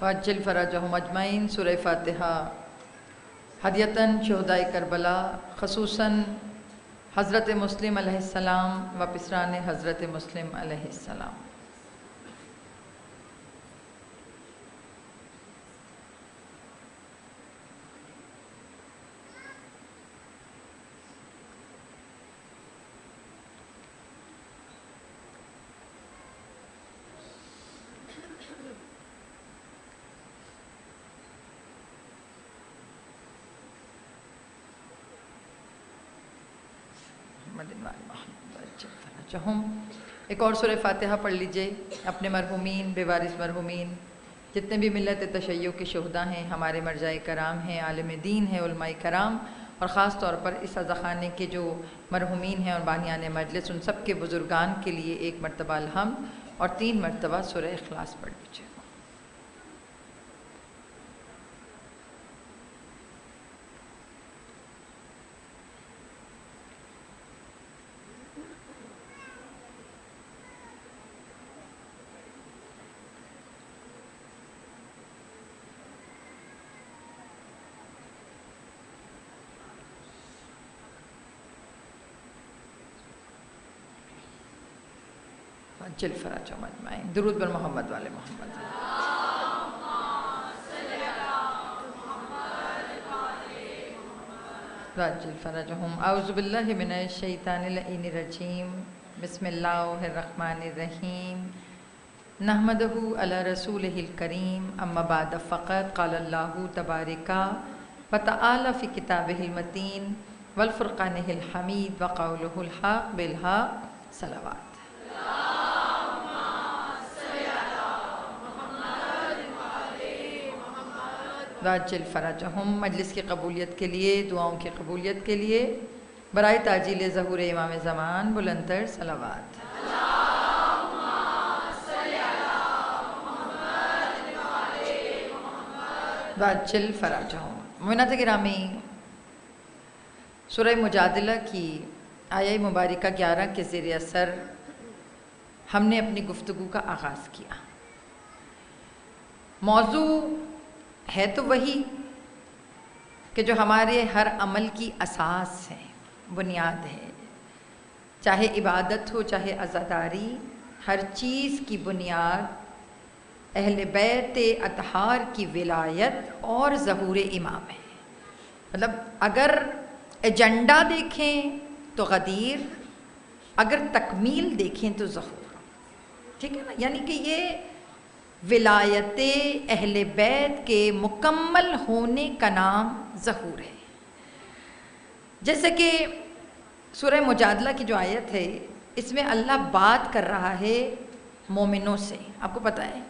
وعجل فرجهم اجمعین۔ سورہ فاتحہ ہدیتاً شہدائے کربلا، خصوصاً حضرت مسلم علیہ السلام و پسران حضرت مسلم علیہ السلام۔ ایک اور سورہ فاتحہ پڑھ لیجئے اپنے مرحومین، بے وارث مرحومین، جتنے بھی ملت تشیع کے شہداء ہیں، ہمارے مرجع کرام ہیں، عالم دین ہیں، علماء کرام، اور خاص طور پر اس عزاخانے کے جو مرحومین ہیں اور بانیان مجلس، ان سب کے بزرگان کے لیے ایک مرتبہ الحمد اور 3 مرتبہ سورہ اخلاص پڑھ لیجئے۔ عجل فرجهم اجمعین۔ درود بر محمد والے محمد۔ عجل فرجهم۔ اعوذ باللہ من الشیطان اللعین الرجیم۔ بسم اللہ الرحمن الرحیم۔ نحمدہ علی رسولہ الکریم، اما بعد فقد قال اللہ تبارک وتعالی فی کتابہ المتین والفرقانہ الحمید وقولہ الحق بالحق۔ صلوات۔ وعجل فرجهم۔ مجلس کی قبولیت کے لیے، دعاؤں کی قبولیت کے لیے برائے تعجیل ظہور امام زمان بلندتر صلوات۔ وعجل فرجهم۔ مومنات گرامی، سورہ مجادلہ کی آیہ مبارکہ 11 کے زیر اثر ہم نے اپنی گفتگو کا آغاز کیا۔ موضوع ہے تو وہی کہ جو ہمارے ہر عمل کی اساس ہے، بنیاد ہے، چاہے عبادت ہو چاہے عزاداری، ہر چیز کی بنیاد اہل بیت اطہار کی ولایت اور ظہور امام ہے۔ مطلب اگر ایجنڈا دیکھیں تو غدیر، اگر تکمیل دیکھیں تو ظہور، ٹھیک ہے نا؟ یعنی کہ یہ ولایت اہل بیت کے مکمل ہونے کا نام ظہور ہے۔ جیسے کہ سورہ مجادلہ کی جو آیت ہے، اس میں اللہ بات کر رہا ہے مومنوں سے، آپ کو پتہ ہے،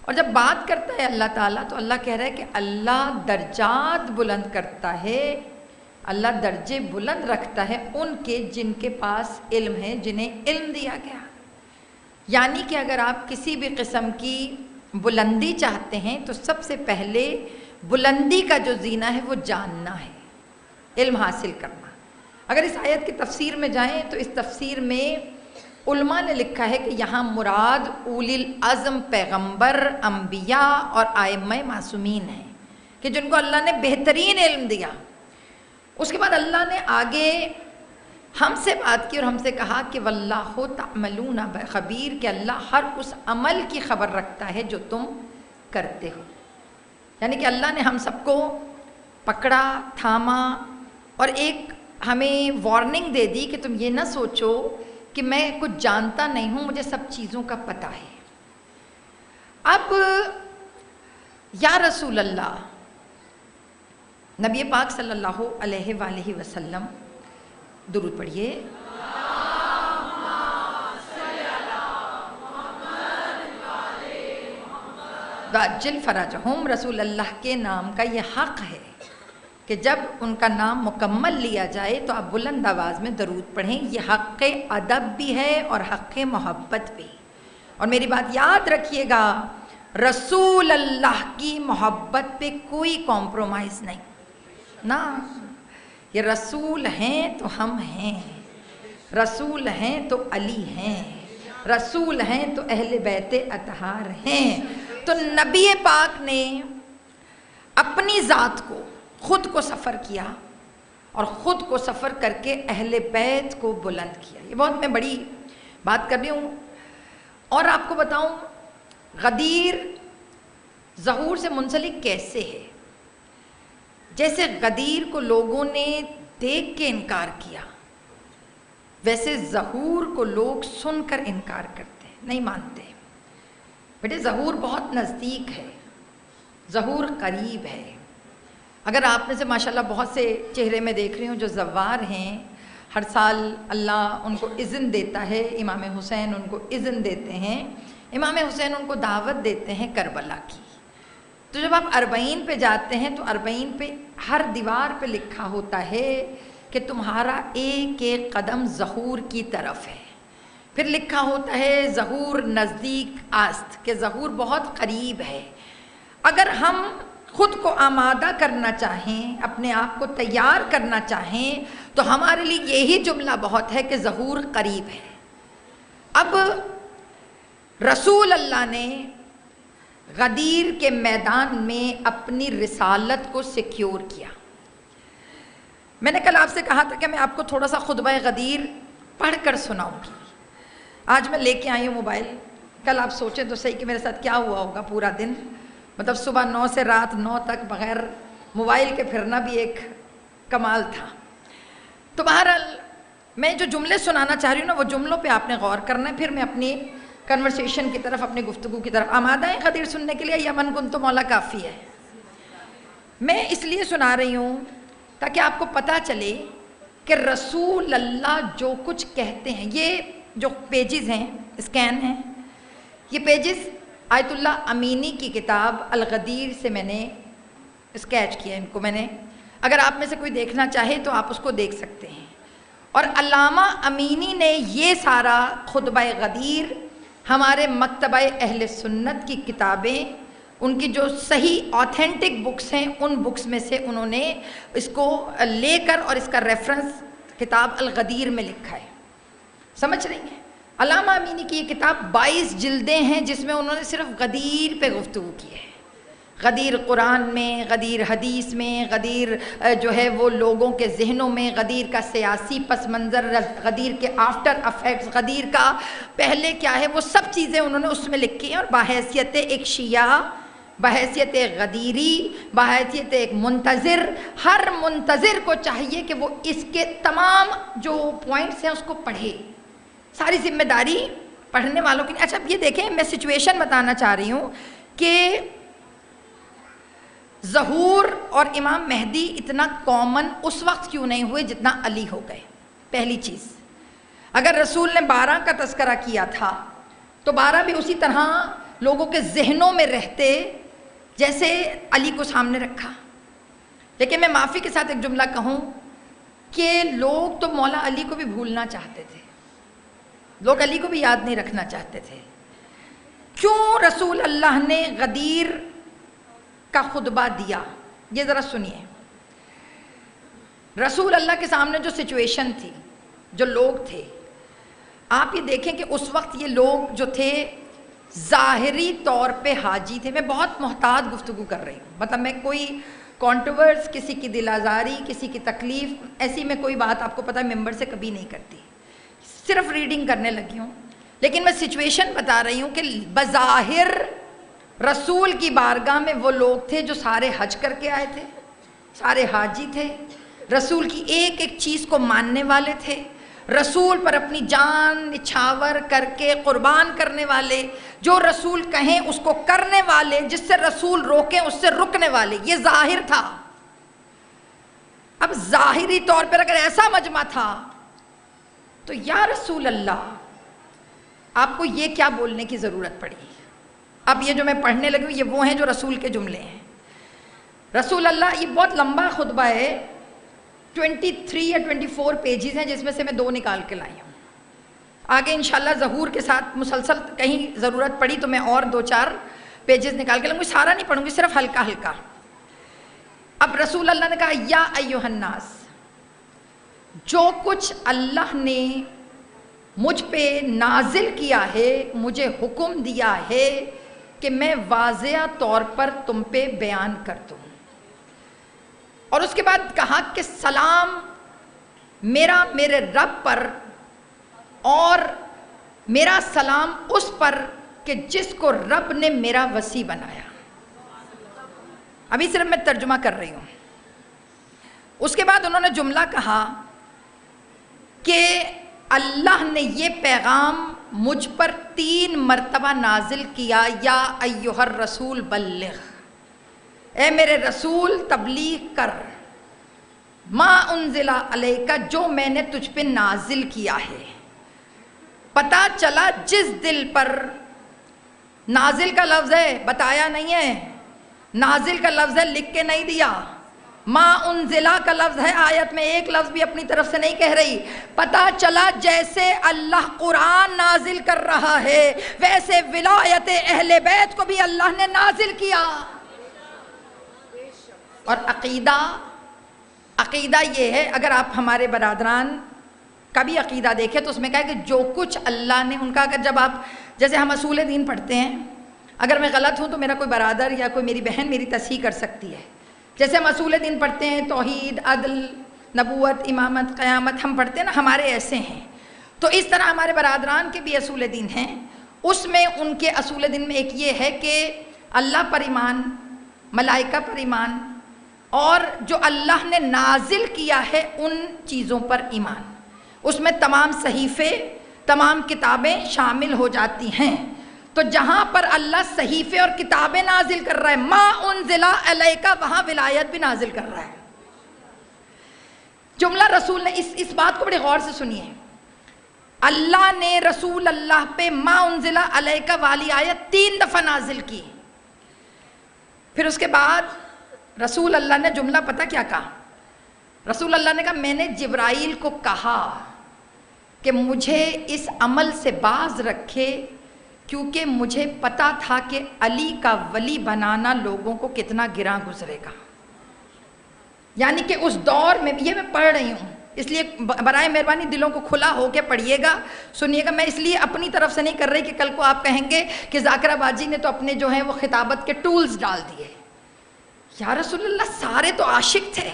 اور جب بات کرتا ہے اللہ تعالیٰ تو اللہ کہہ رہا ہے کہ اللہ درجات بلند کرتا ہے، اللہ درجے بلند رکھتا ہے ان کے جن کے پاس علم ہے، جنہیں علم دیا گیا۔ یعنی کہ اگر آپ کسی بھی قسم کی بلندی چاہتے ہیں تو سب سے پہلے بلندی کا جو زینہ ہے وہ جاننا ہے، علم حاصل کرنا۔ اگر اس آیت کی تفسیر میں جائیں تو اس تفسیر میں علماء نے لکھا ہے کہ یہاں مراد اولی العزم پیغمبر، انبیاء اور ائمہ معصومین ہیں کہ جن کو اللہ نے بہترین علم دیا۔ اس کے بعد اللہ نے آگے ہم سے بات کی اور ہم سے کہا کہ واللہ تعملون خبیر، کہ اللہ ہر اس عمل کی خبر رکھتا ہے جو تم کرتے ہو۔ یعنی کہ اللہ نے ہم سب کو پکڑا، تھاما اور ایک ہمیں وارننگ دے دی کہ تم یہ نہ سوچو کہ میں کچھ جانتا نہیں ہوں، مجھے سب چیزوں کا پتہ ہے۔ اب یا رسول اللہ، نبی پاک صلی اللہ علیہ وآلہ وسلم، درود پڑھیے۔ وعجل فرجهم۔ رسول اللہ کے نام کا یہ حق ہے کہ جب ان کا نام مکمل لیا جائے تو آپ بلند آواز میں درود پڑھیں۔ یہ حق ادب بھی ہے اور حق محبت بھی۔ اور میری بات یاد رکھیے گا، رسول اللہ کی محبت پہ کوئی کمپرومائز نہیں نا۔ یہ رسول ہیں تو ہم ہیں، رسول ہیں تو علی ہیں، رسول ہیں تو اہل بیت اطہار ہیں، تو نبی پاک نے اپنی ذات کو خود کو سفر کیا اور خود کو سفر کر کے اہل بیت کو بلند کیا. یہ بہت میں بڑی بات کر رہی ہوں. اور آپ کو بتاؤں غدیر ظہور سے منسلک کیسے ہے. جیسے غدیر کو لوگوں نے دیکھ کے انکار کیا، ویسے ظہور کو لوگ سن کر انکار کرتے ہیں، نہیں مانتے. بیٹے ظہور بہت نزدیک ہے، ظہور قریب ہے. اگر آپ میں سے ماشاءاللہ بہت سے چہرے میں دیکھ رہی ہوں جو زوار ہیں، ہر سال اللہ ان کو اذن دیتا ہے، امام حسین ان کو اذن دیتے ہیں، امام حسین ان کو دعوت دیتے ہیں کربلا کی. تو جب آپ اربعین پہ جاتے ہیں تو اربعین پہ ہر دیوار پہ لکھا ہوتا ہے کہ تمہارا ایک ایک قدم ظہور کی طرف ہے. پھر لکھا ہوتا ہے ظہور نزدیک آست، کہ ظہور بہت قریب ہے. اگر ہم خود کو آمادہ کرنا چاہیں، اپنے آپ کو تیار کرنا چاہیں، تو ہمارے لیے یہی جملہ بہت ہے کہ ظہور قریب ہے. اب رسول اللہ نے غدیر کے میدان میں اپنی رسالت کو سیکیور کیا. میں نے کل آپ سے کہا تھا کہ میں آپ کو تھوڑا سا خطبہ غدیر پڑھ کر سناؤں گی. آج میں لے کے آئی ہوں موبائل. کل آپ سوچیں تو صحیح کہ میرے ساتھ کیا ہوا ہوگا پورا دن. مطلب صبح 9 سے رات 9 تک بغیر موبائل کے پھرنا بھی ایک کمال تھا. تو بہرحال میں جو جملے سنانا چاہ رہی ہوں نا، وہ جملوں پہ آپ نے غور کرنا ہے. پھر میں اپنی کنورسیشن کی طرف، اپنی گفتگو کی طرف. آمادہ ہیں غدیر سننے کے لیے؟ یا من کن تو مولا کافی ہے. میں اس لیے سنا رہی ہوں تاکہ آپ کو پتہ چلے کہ رسول اللہ جو کچھ کہتے ہیں. یہ جو پیجز ہیں، اسکین ہیں، یہ پیجز آیت اللہ امینی کی کتاب الغدیر سے میں نے اسکیچ کیا. ان کو میں نے، اگر آپ میں سے کوئی دیکھنا چاہے تو آپ اس کو دیکھ سکتے ہیں. اور علامہ امینی نے یہ سارا خطبہ غدیر ہمارے مکتبہ اہل سنت کی کتابیں، ان کی جو صحیح آتھینٹک بکس ہیں، ان بکس میں سے انہوں نے اس کو لے کر اور اس کا ریفرنس کتاب الغدیر میں لکھا ہے. سمجھ رہی ہیں؟ علامہ امینی کی یہ کتاب 22 جلدیں ہیں جس میں انہوں نے صرف غدیر پہ گفتگو کی ہے. غدیر قرآن میں، غدیر حدیث میں، غدیر جو ہے وہ لوگوں کے ذہنوں میں، غدیر کا سیاسی پس منظر، غدیر کے آفٹر افیکٹس، غدیر کا پہلے کیا ہے، وہ سب چیزیں انہوں نے اس میں لکھی ہیں. اور بحیثیت ایک شیعہ، بحیثیت ایک غدیری، بحیثیت ایک منتظر، ہر منتظر کو چاہیے کہ وہ اس کے تمام جو پوائنٹس ہیں اس کو پڑھے. ساری ذمہ داری پڑھنے والوں کی. اچھا اب یہ دیکھیں، میں سچویشن بتانا چاہ رہی ہوں کہ ظہور اور امام مہدی اتنا کامن اس وقت کیوں نہیں ہوئے جتنا علی ہو گئے. پہلی چیز، اگر رسول نے 12 کا تذکرہ کیا تھا تو 12 بھی اسی طرح لوگوں کے ذہنوں میں رہتے جیسے علی کو سامنے رکھا. لیکن میں معافی کے ساتھ ایک جملہ کہوں کہ لوگ تو مولا علی کو بھی بھولنا چاہتے تھے، لوگ علی کو بھی یاد نہیں رکھنا چاہتے تھے. کیوں رسول اللہ نے غدیر کا خطبہ دیا؟ یہ ذرا سنیے. رسول اللہ کے سامنے جو سچویشن تھی، جو لوگ تھے، آپ یہ دیکھیں کہ اس وقت یہ لوگ جو تھے ظاہری طور پہ حاجی تھے. میں بہت محتاط گفتگو کر رہی ہوں، مطلب میں کوئی کانٹروورس، کسی کی دل آزاری، کسی کی تکلیف، ایسی میں کوئی بات آپ کو پتہ ہے ممبر سے کبھی نہیں کرتی، صرف ریڈنگ کرنے لگی ہوں. لیکن میں سچویشن بتا رہی ہوں کہ بظاہر رسول کی بارگاہ میں وہ لوگ تھے جو سارے حج کر کے آئے تھے، سارے حاجی تھے، رسول کی ایک ایک چیز کو ماننے والے تھے، رسول پر اپنی جان نچھاور کر کے قربان کرنے والے، جو رسول کہیں اس کو کرنے والے، جس سے رسول روکیں اس سے رکنے والے. یہ ظاہر تھا. اب ظاہری طور پر اگر ایسا مجمع تھا تو یا رسول اللہ آپ کو یہ کیا بولنے کی ضرورت پڑی؟ اب یہ جو میں پڑھنے لگی ہوں یہ وہ ہیں جو رسول کے جملے ہیں. رسول اللہ، یہ بہت لمبا خطبہ ہے، 23 یا 24 پیجز ہیں جس میں سے میں 2 نکال کے لائی ہوں. آگے انشاءاللہ ظہور کے ساتھ مسلسل کہیں ضرورت پڑی تو میں اور 2-4 پیجز نکال کے لوں گی. سارا نہیں پڑھوں گی، صرف ہلکا ہلکا. اب رسول اللہ نے کہا یا ایھا الناس، جو کچھ اللہ نے مجھ پہ نازل کیا ہے، مجھے حکم دیا ہے کہ میں واضح طور پر تم پہ بیان کر دوں. اور اس کے بعد کہا کہ سلام میرا میرے رب پر اور میرا سلام اس پر کہ جس کو رب نے میرا وسیع بنایا. ابھی صرف میں ترجمہ کر رہی ہوں. اس کے بعد انہوں نے جملہ کہا کہ اللہ نے یہ پیغام مجھ پر 3 مرتبہ نازل کیا، یا ایھا الرسول بلغ، اے میرے رسول تبلیغ کر، ما انزل علیک، جو میں نے تجھ پہ نازل کیا ہے. پتہ چلا جس دل پر نازل کا لفظ ہے، بتایا نہیں ہے، نازل کا لفظ ہے، لکھ کے نہیں دیا. ما انزلہ کا لفظ ہے، آیت میں ایک لفظ بھی اپنی طرف سے نہیں کہہ رہی. پتہ چلا جیسے اللہ قرآن نازل کر رہا ہے ویسے ولایت اہل بیت کو بھی اللہ نے نازل کیا. اور عقیدہ یہ ہے، اگر آپ ہمارے برادران کا بھی عقیدہ دیکھیں تو اس میں کہا ہے کہ جو کچھ اللہ نے ان کا، اگر جب آپ جیسے ہم اصول دین پڑھتے ہیں، اگر میں غلط ہوں تو میرا کوئی برادر یا کوئی میری بہن میری تصحیح کر سکتی ہے. جیسے ہم اصول دین پڑھتے ہیں، توحید، عدل، نبوت، امامت، قیامت ہم پڑھتے ہیں نا، ہمارے ایسے ہیں. تو اس طرح ہمارے برادران کے بھی اصول دین ہیں. اس میں ان کے اصول دین میں ایک یہ ہے کہ اللہ پر ایمان، ملائکہ پر ایمان، اور جو اللہ نے نازل کیا ہے ان چیزوں پر ایمان. اس میں تمام صحیفے، تمام کتابیں شامل ہو جاتی ہیں. تو جہاں پر اللہ صحیفے اور کتابیں نازل کر رہا ہے، ما انزل علیک، وہاں ولایت بھی نازل کر رہا ہے. جملہ رسول نے اس بات کو بڑے غور سے سنیے. اللہ نے رسول اللہ پہ ما انزل علیک والی آیت 3 دفعہ نازل کی. پھر اس کے بعد رسول اللہ نے جملہ پتہ کیا کہا؟ رسول اللہ نے کہا میں نے جبرائیل کو کہا کہ مجھے اس عمل سے باز رکھے، کیونکہ مجھے پتا تھا کہ علی کا ولی بنانا لوگوں کو کتنا گراں گزرے گا. یعنی کہ اس دور میں، یہ میں پڑھ رہی ہوں اس لیے برائے مہربانی دلوں کو کھلا ہو کے پڑھیے گا، سنیے گا. میں اس لیے اپنی طرف سے نہیں کر رہی کہ کل کو آپ کہیں گے کہ ذاکرہ باجی نے تو اپنے جو ہیں وہ خطابت کے ٹولز ڈال دیے. یا رسول اللہ سارے تو عاشق تھے،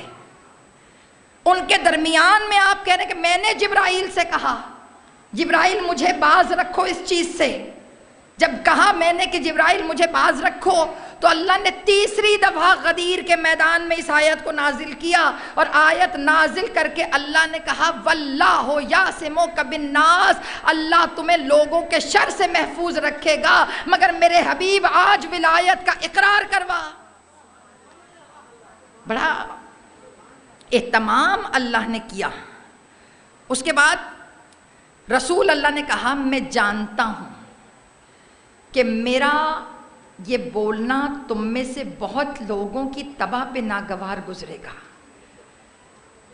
ان کے درمیان میں آپ کہہ رہے ہیں کہ میں نے جبرائیل سے کہا جبرائیل مجھے باز رکھو اس چیز سے. جب کہا میں نے کہ جبرائیل مجھے باز رکھو تو اللہ نے 3 دفعہ غدیر کے میدان میں اس آیت کو نازل کیا. اور آیت نازل کر کے اللہ نے کہا واللہ یعصمک بالناس، اللہ تمہیں لوگوں کے شر سے محفوظ رکھے گا، مگر میرے حبیب آج ولایت کا اقرار کروا. بڑا اہتمام اللہ نے کیا. اس کے بعد رسول اللہ نے کہا میں جانتا ہوں کہ میرا یہ بولنا تم میں سے بہت لوگوں کی تباہ پہ ناگوار گزرے گا،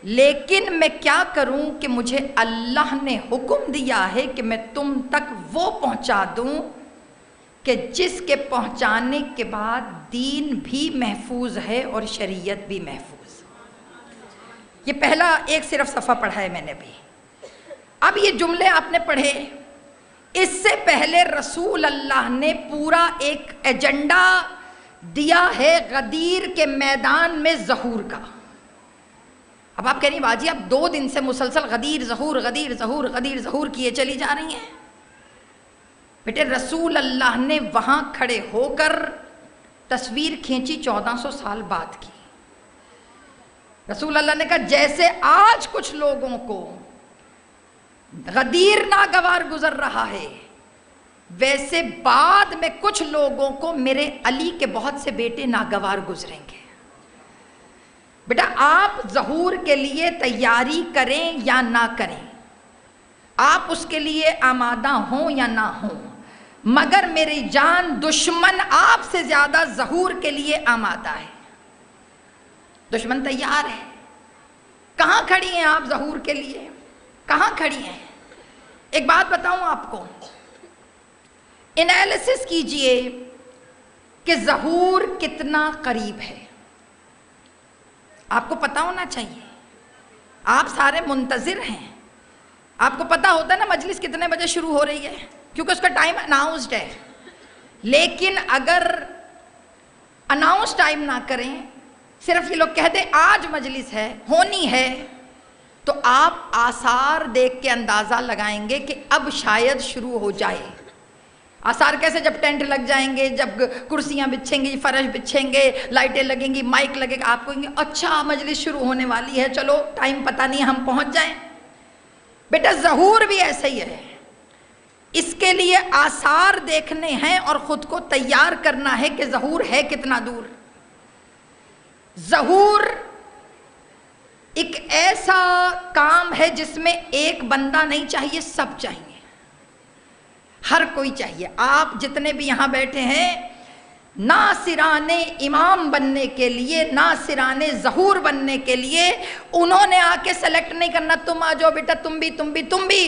لیکن میں کیا کروں کہ مجھے اللہ نے حکم دیا ہے کہ میں تم تک وہ پہنچا دوں کہ جس کے پہنچانے کے بعد دین بھی محفوظ ہے اور شریعت بھی محفوظ. یہ پہلا ایک صرف صفحہ پڑھا ہے میں نے بھی. اب یہ جملے آپ نے پڑھے، اس سے پہلے رسول اللہ نے پورا ایک ایجنڈا دیا ہے غدیر کے میدان میں ظہور کا. اب آپ کہہ رہی ہیں باجی آپ 2 دن سے مسلسل غدیر ظہور غدیر ظہور غدیر ظہور کیے چلی جا رہی ہیں. بیٹے رسول اللہ نے وہاں کھڑے ہو کر تصویر کھینچی 1400 سال بعد کی. رسول اللہ نے کہا جیسے آج کچھ لوگوں کو غدیر ناگوار گزر رہا ہے، ویسے بعد میں کچھ لوگوں کو میرے علی کے بہت سے بیٹے ناگوار گزریں گے. بیٹا آپ ظہور کے لیے تیاری کریں یا نہ کریں، آپ اس کے لیے آمادہ ہوں یا نہ ہوں، مگر میری جان دشمن آپ سے زیادہ ظہور کے لیے آمادہ ہے. دشمن تیار ہے. کہاں کھڑی ہیں آپ ظہور کے لیے؟ کہاں کھڑی ہیں؟ ایک بات بتاؤں آپ کو، انالیسس کیجئے کہ ظہور کتنا قریب ہے. آپ کو پتہ ہونا چاہیے، آپ سارے منتظر ہیں. آپ کو پتہ ہوتا ہے نا مجلس کتنے بجے شروع ہو رہی ہے، کیونکہ اس کا ٹائم اناؤنسڈ ہے لیکن اگر اناؤنس ٹائم نہ کریں، صرف یہ لوگ کہہ دیں آج مجلس ہے، ہونی ہے، تو آپ آثار دیکھ کے اندازہ لگائیں گے کہ اب شاید شروع ہو جائے۔ آثار کیسے؟ جب ٹینٹ لگ جائیں گے، جب کرسیاں بچھیں گی، فرش بچھیں گے، لائٹیں لگیں گی، مائک لگے گا، آپ کہیں گے اچھا مجلس شروع ہونے والی ہے، چلو ٹائم پتہ نہیں ہم پہنچ جائیں۔ بیٹا ظہور بھی ایسے ہی ہے، اس کے لیے آثار دیکھنے ہیں اور خود کو تیار کرنا ہے کہ ظہور ہے کتنا دور۔ ظہور ایک ایسا کام ہے جس میں ایک بندہ نہیں چاہیے، سب چاہیے، ہر کوئی چاہیے۔ آپ جتنے بھی یہاں بیٹھے ہیں، ناصران امام بننے کے لیے، ناصران ظہور بننے کے لیے انہوں نے آ کے سلیکٹ نہیں کرنا تم آ جاؤ بیٹا، تم بھی۔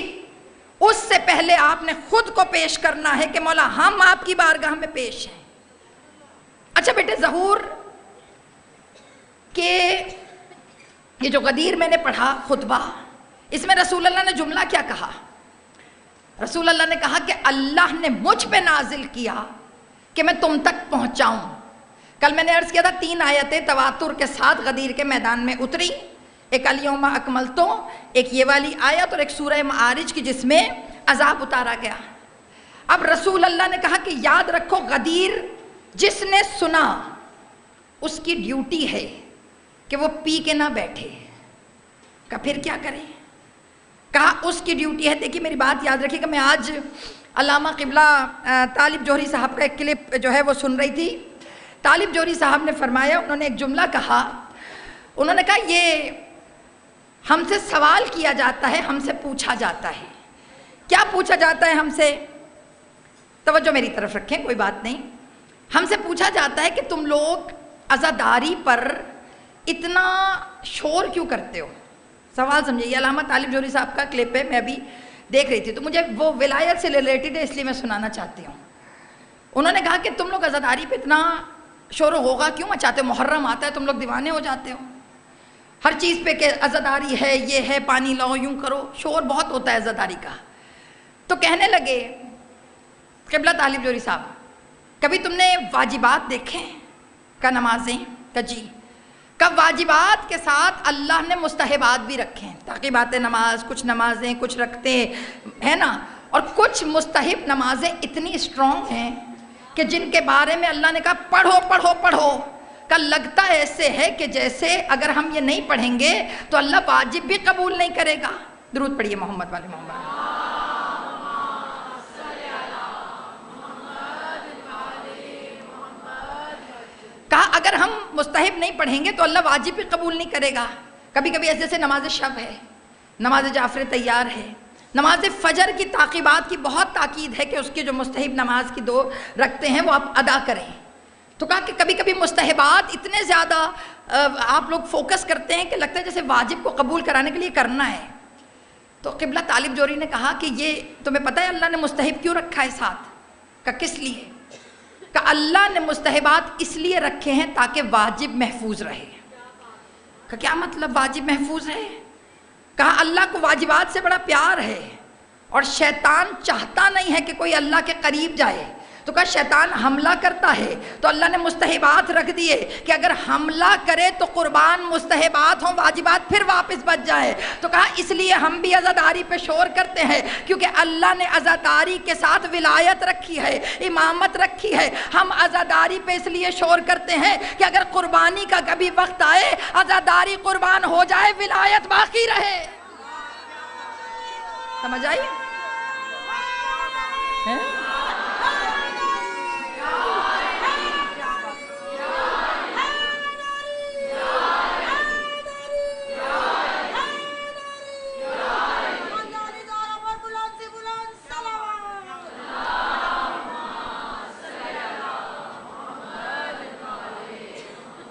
اس سے پہلے آپ نے خود کو پیش کرنا ہے کہ مولا ہم آپ کی بارگاہ میں پیش ہیں۔ اچھا بیٹے، ظہور کہ یہ جو غدیر میں نے پڑھا خطبہ، اس میں رسول اللہ نے جملہ کیا کہا؟ رسول اللہ نے کہا کہ اللہ نے مجھ پہ نازل کیا کہ میں تم تک پہنچاؤں۔ کل میں نے عرض کیا تھا 3 آیتیں تواتر کے ساتھ غدیر کے میدان میں اتری، ایک الیوم اکملتو، ایک یہ والی آیت، اور ایک سورہ معارج کی جس میں عذاب اتارا گیا۔ اب رسول اللہ نے کہا کہ یاد رکھو غدیر جس نے سنا اس کی ڈیوٹی ہے کہ وہ پی کے نہ بیٹھے، کہ پھر کیا کرے؟ کہا اس کی ڈیوٹی ہے۔ دیکھیے میری بات یاد رکھیے کہ میں آج علامہ قبلہ طالب جوہری صاحب کا ایک کلپ جو ہے وہ سن رہی تھی۔ طالب جوہری صاحب نے فرمایا، انہوں نے ایک جملہ کہا، انہوں نے کہا یہ ہم سے سوال کیا جاتا ہے، ہم سے پوچھا جاتا ہے۔ کیا پوچھا جاتا ہے ہم سے؟ توجہ میری طرف رکھیں، کوئی بات نہیں۔ ہم سے پوچھا جاتا ہے کہ تم لوگ عزاداری پر اتنا شور کیوں کرتے ہو؟ سوال سمجھے، یہ علامہ طالب جوہری صاحب کا کلپ ہے، میں ابھی دیکھ رہی تھی تو مجھے وہ ولایت سے ریلیٹڈ ہے، اس لیے میں سنانا چاہتی ہوں۔ انہوں نے کہا کہ تم لوگ عزاداری پہ اتنا شور و غوغا کیوں مچاتے ہو؟ محرم آتا ہے تم لوگ دیوانے ہو جاتے ہو ہر چیز پہ کہ عزاداری ہے، یہ ہے، پانی لاؤ، یوں کرو، شور بہت ہوتا ہے عزاداری کا۔ تو کہنے لگے قبلہ طالب جوہری صاحب، کبھی تم نے واجبات دیکھیں کا نمازیں کا؟ جی۔ کب واجبات کے ساتھ اللہ نے مستحبات بھی رکھے ہیں، تعقیبات نماز، کچھ نمازیں کچھ رکھتے ہیں نا، اور کچھ مستحب نمازیں اتنی اسٹرانگ ہیں کہ جن کے بارے میں اللہ نے کہا پڑھو پڑھو پڑھو، کا لگتا ایسے ہے کہ جیسے اگر ہم یہ نہیں پڑھیں گے تو اللہ واجب بھی قبول نہیں کرے گا۔ درود پڑھیے محمد والے محمد۔ کہا اگر ہم مستحب نہیں پڑھیں گے تو اللہ واجب بھی قبول نہیں کرے گا۔ کبھی کبھی ایسے نماز شب ہے، نماز جعفر تیار ہے، نماز فجر کی تعقیبات کی بہت تاکید ہے کہ اس کی جو مستحب نماز کی 2 رکھتے ہیں وہ آپ ادا کریں۔ تو کہا کہ کبھی کبھی مستحبات اتنے زیادہ آپ لوگ فوکس کرتے ہیں کہ لگتا ہے جیسے واجب کو قبول کرانے کے لیے کرنا ہے۔ تو قبلہ طالب جوہری نے کہا کہ یہ تمہیں پتہ ہے اللہ نے مستحب کیوں رکھا ہے ساتھ؟ کہ کس لیے؟ کہ اللہ نے مستحبات اس لیے رکھے ہیں تاکہ واجب محفوظ رہے۔ کہ کیا مطلب واجب محفوظ ہے؟ کہا اللہ کو واجبات سے بڑا پیار ہے اور شیطان چاہتا نہیں ہے کہ کوئی اللہ کے قریب جائے، تو کہا شیطان حملہ کرتا ہے تو اللہ نے مستحبات رکھ دیے کہ اگر حملہ کرے تو قربان مستحبات ہوں، واجبات پھر واپس بچ جائے۔ تو کہا اس لیے ہم بھی عزاداری پہ شور کرتے ہیں کیونکہ اللہ نے عزاداری کے ساتھ ولایت رکھی ہے، امامت رکھی ہے۔ ہم عزاداری پہ اس لیے شور کرتے ہیں کہ اگر قربانی کا کبھی وقت آئے، عزاداری قربان ہو جائے، ولایت باقی رہے۔ سمجھ آئی؟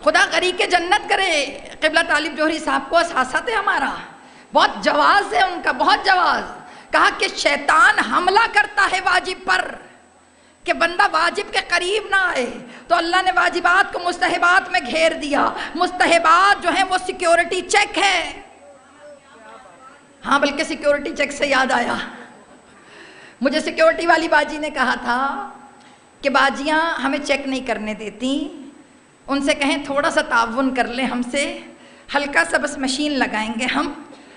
خدا غری کے جنت کرے قبلہ طالب جوہری صاحب کو، اساسات ہے ہمارا، بہت جواز ہے ان کا، بہت جواز۔ کہا کہ شیطان حملہ کرتا ہے واجب پر کہ بندہ واجب کے قریب نہ آئے، تو اللہ نے واجبات کو مستحبات میں گھیر دیا۔ مستحبات جو ہیں وہ سیکیورٹی چیک ہے۔ ہاں بلکہ سیکیورٹی چیک سے یاد آیا، مجھے سیکیورٹی والی باجی نے کہا تھا کہ باجیاں ہمیں چیک نہیں کرنے دیتی، ان سے کہیں تھوڑا سا تعاون کر لیں ہم سے، ہلکا سا بس مشین لگائیں گے ہم،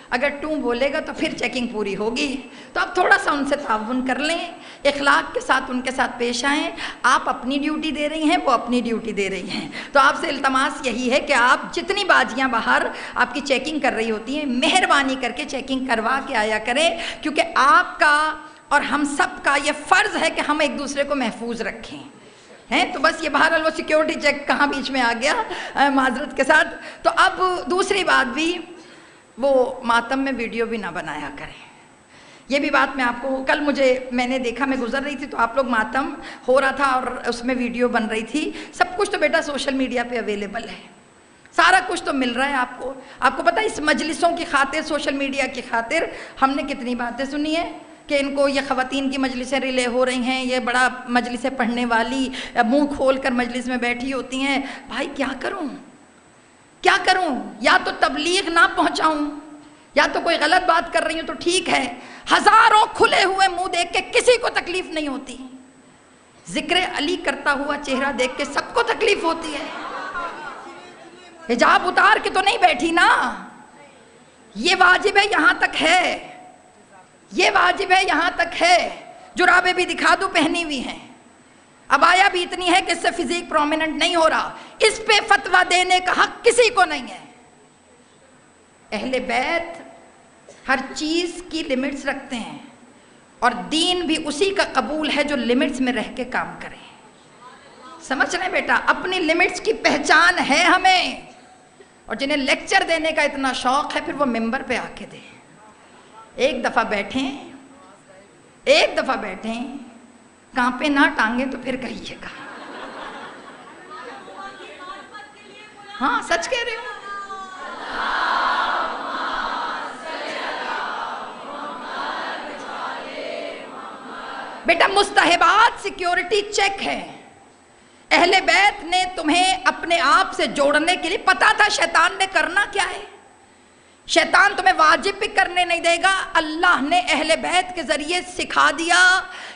اگر ٹوں بولے گا تو پھر چیکنگ پوری ہوگی، تو آپ تھوڑا سا ان سے تعاون کر لیں، اخلاق کے ساتھ ان کے ساتھ پیش آئیں۔ آپ اپنی ڈیوٹی دے رہی ہیں، وہ اپنی ڈیوٹی دے رہی ہیں، تو آپ سے التماس یہی ہے کہ آپ جتنی باجیاں باہر آپ کی چیکنگ کر رہی ہوتی ہیں، مہربانی کر کے چیکنگ کروا کے آیا کریں، کیونکہ آپ کا اور ہم سب کا یہ فرض ہے کہ ہم ایک دوسرے کو محفوظ رکھیں ہیں۔ تو بس یہ بہرحال وہ سیکیورٹی چیک کہاں بیچ میں آ گیا معذرت کے ساتھ۔ تو اب دوسری بات بھی، وہ ماتم میں ویڈیو بھی نہ بنایا کریں، یہ بھی بات میں آپ کو، کل میں نے دیکھا، میں گزر رہی تھی تو آپ لوگ ماتم ہو رہا تھا اور اس میں ویڈیو بن رہی تھی، سب کچھ تو بیٹا سوشل میڈیا پہ اویلیبل ہے، سارا کچھ تو مل رہا ہے آپ کو۔ آپ کو پتہ ہے اس مجلسوں کی خاطر، سوشل میڈیا کی خاطر ہم نے کتنی باتیں سنی ہیں کہ ان کو یہ خواتین کی مجلسیں ریلے ہو رہی ہیں، یہ بڑا مجلسیں پڑھنے والی منہ کھول کر مجلس میں بیٹھی ہوتی ہیں۔ بھائی کیا کروں، کیا کروں؟ یا تو تبلیغ نہ پہنچاؤں، یا تو کوئی غلط بات کر رہی ہوں تو ٹھیک ہے، ہزاروں کھلے ہوئے منہ دیکھ کے کسی کو تکلیف نہیں ہوتی، ذکر علی کرتا ہوا چہرہ دیکھ کے سب کو تکلیف ہوتی ہے۔ حجاب اتار کے تو نہیں بیٹھی نا، یہ واجب ہے، یہاں تک ہے، یہ واجب ہے، یہاں تک ہے، جرابیں بھی دکھا دو پہنی ہوئی ہیں، عبایا بھی اتنی ہے کہ اس سے فزیک پرومیننٹ نہیں ہو رہا، اس پہ فتویٰ دینے کا حق کسی کو نہیں ہے۔ اہل بیت ہر چیز کی لمٹس رکھتے ہیں، اور دین بھی اسی کا قبول ہے جو لمٹس میں رہ کے کام کرے۔ سمجھ رہے ہیں بیٹا، اپنی لمٹس کی پہچان ہے ہمیں، اور جنہیں لیکچر دینے کا اتنا شوق ہے پھر وہ ممبر پہ آ کے دیں، ایک دفعہ بیٹھیں، کانپے نہ ٹانگیں تو پھر کہیے گا۔ ہاں سچ کہہ رہے ہوں۔ بیٹا مستحبات سیکیورٹی چیک ہے، اہل بیت نے تمہیں اپنے آپ سے جوڑنے کے لیے پتا تھا شیطان نے کرنا کیا ہے، شیطان تمہیں واجب بھی کرنے نہیں دے گا، اللہ نے اہل بیت کے ذریعے سکھا دیا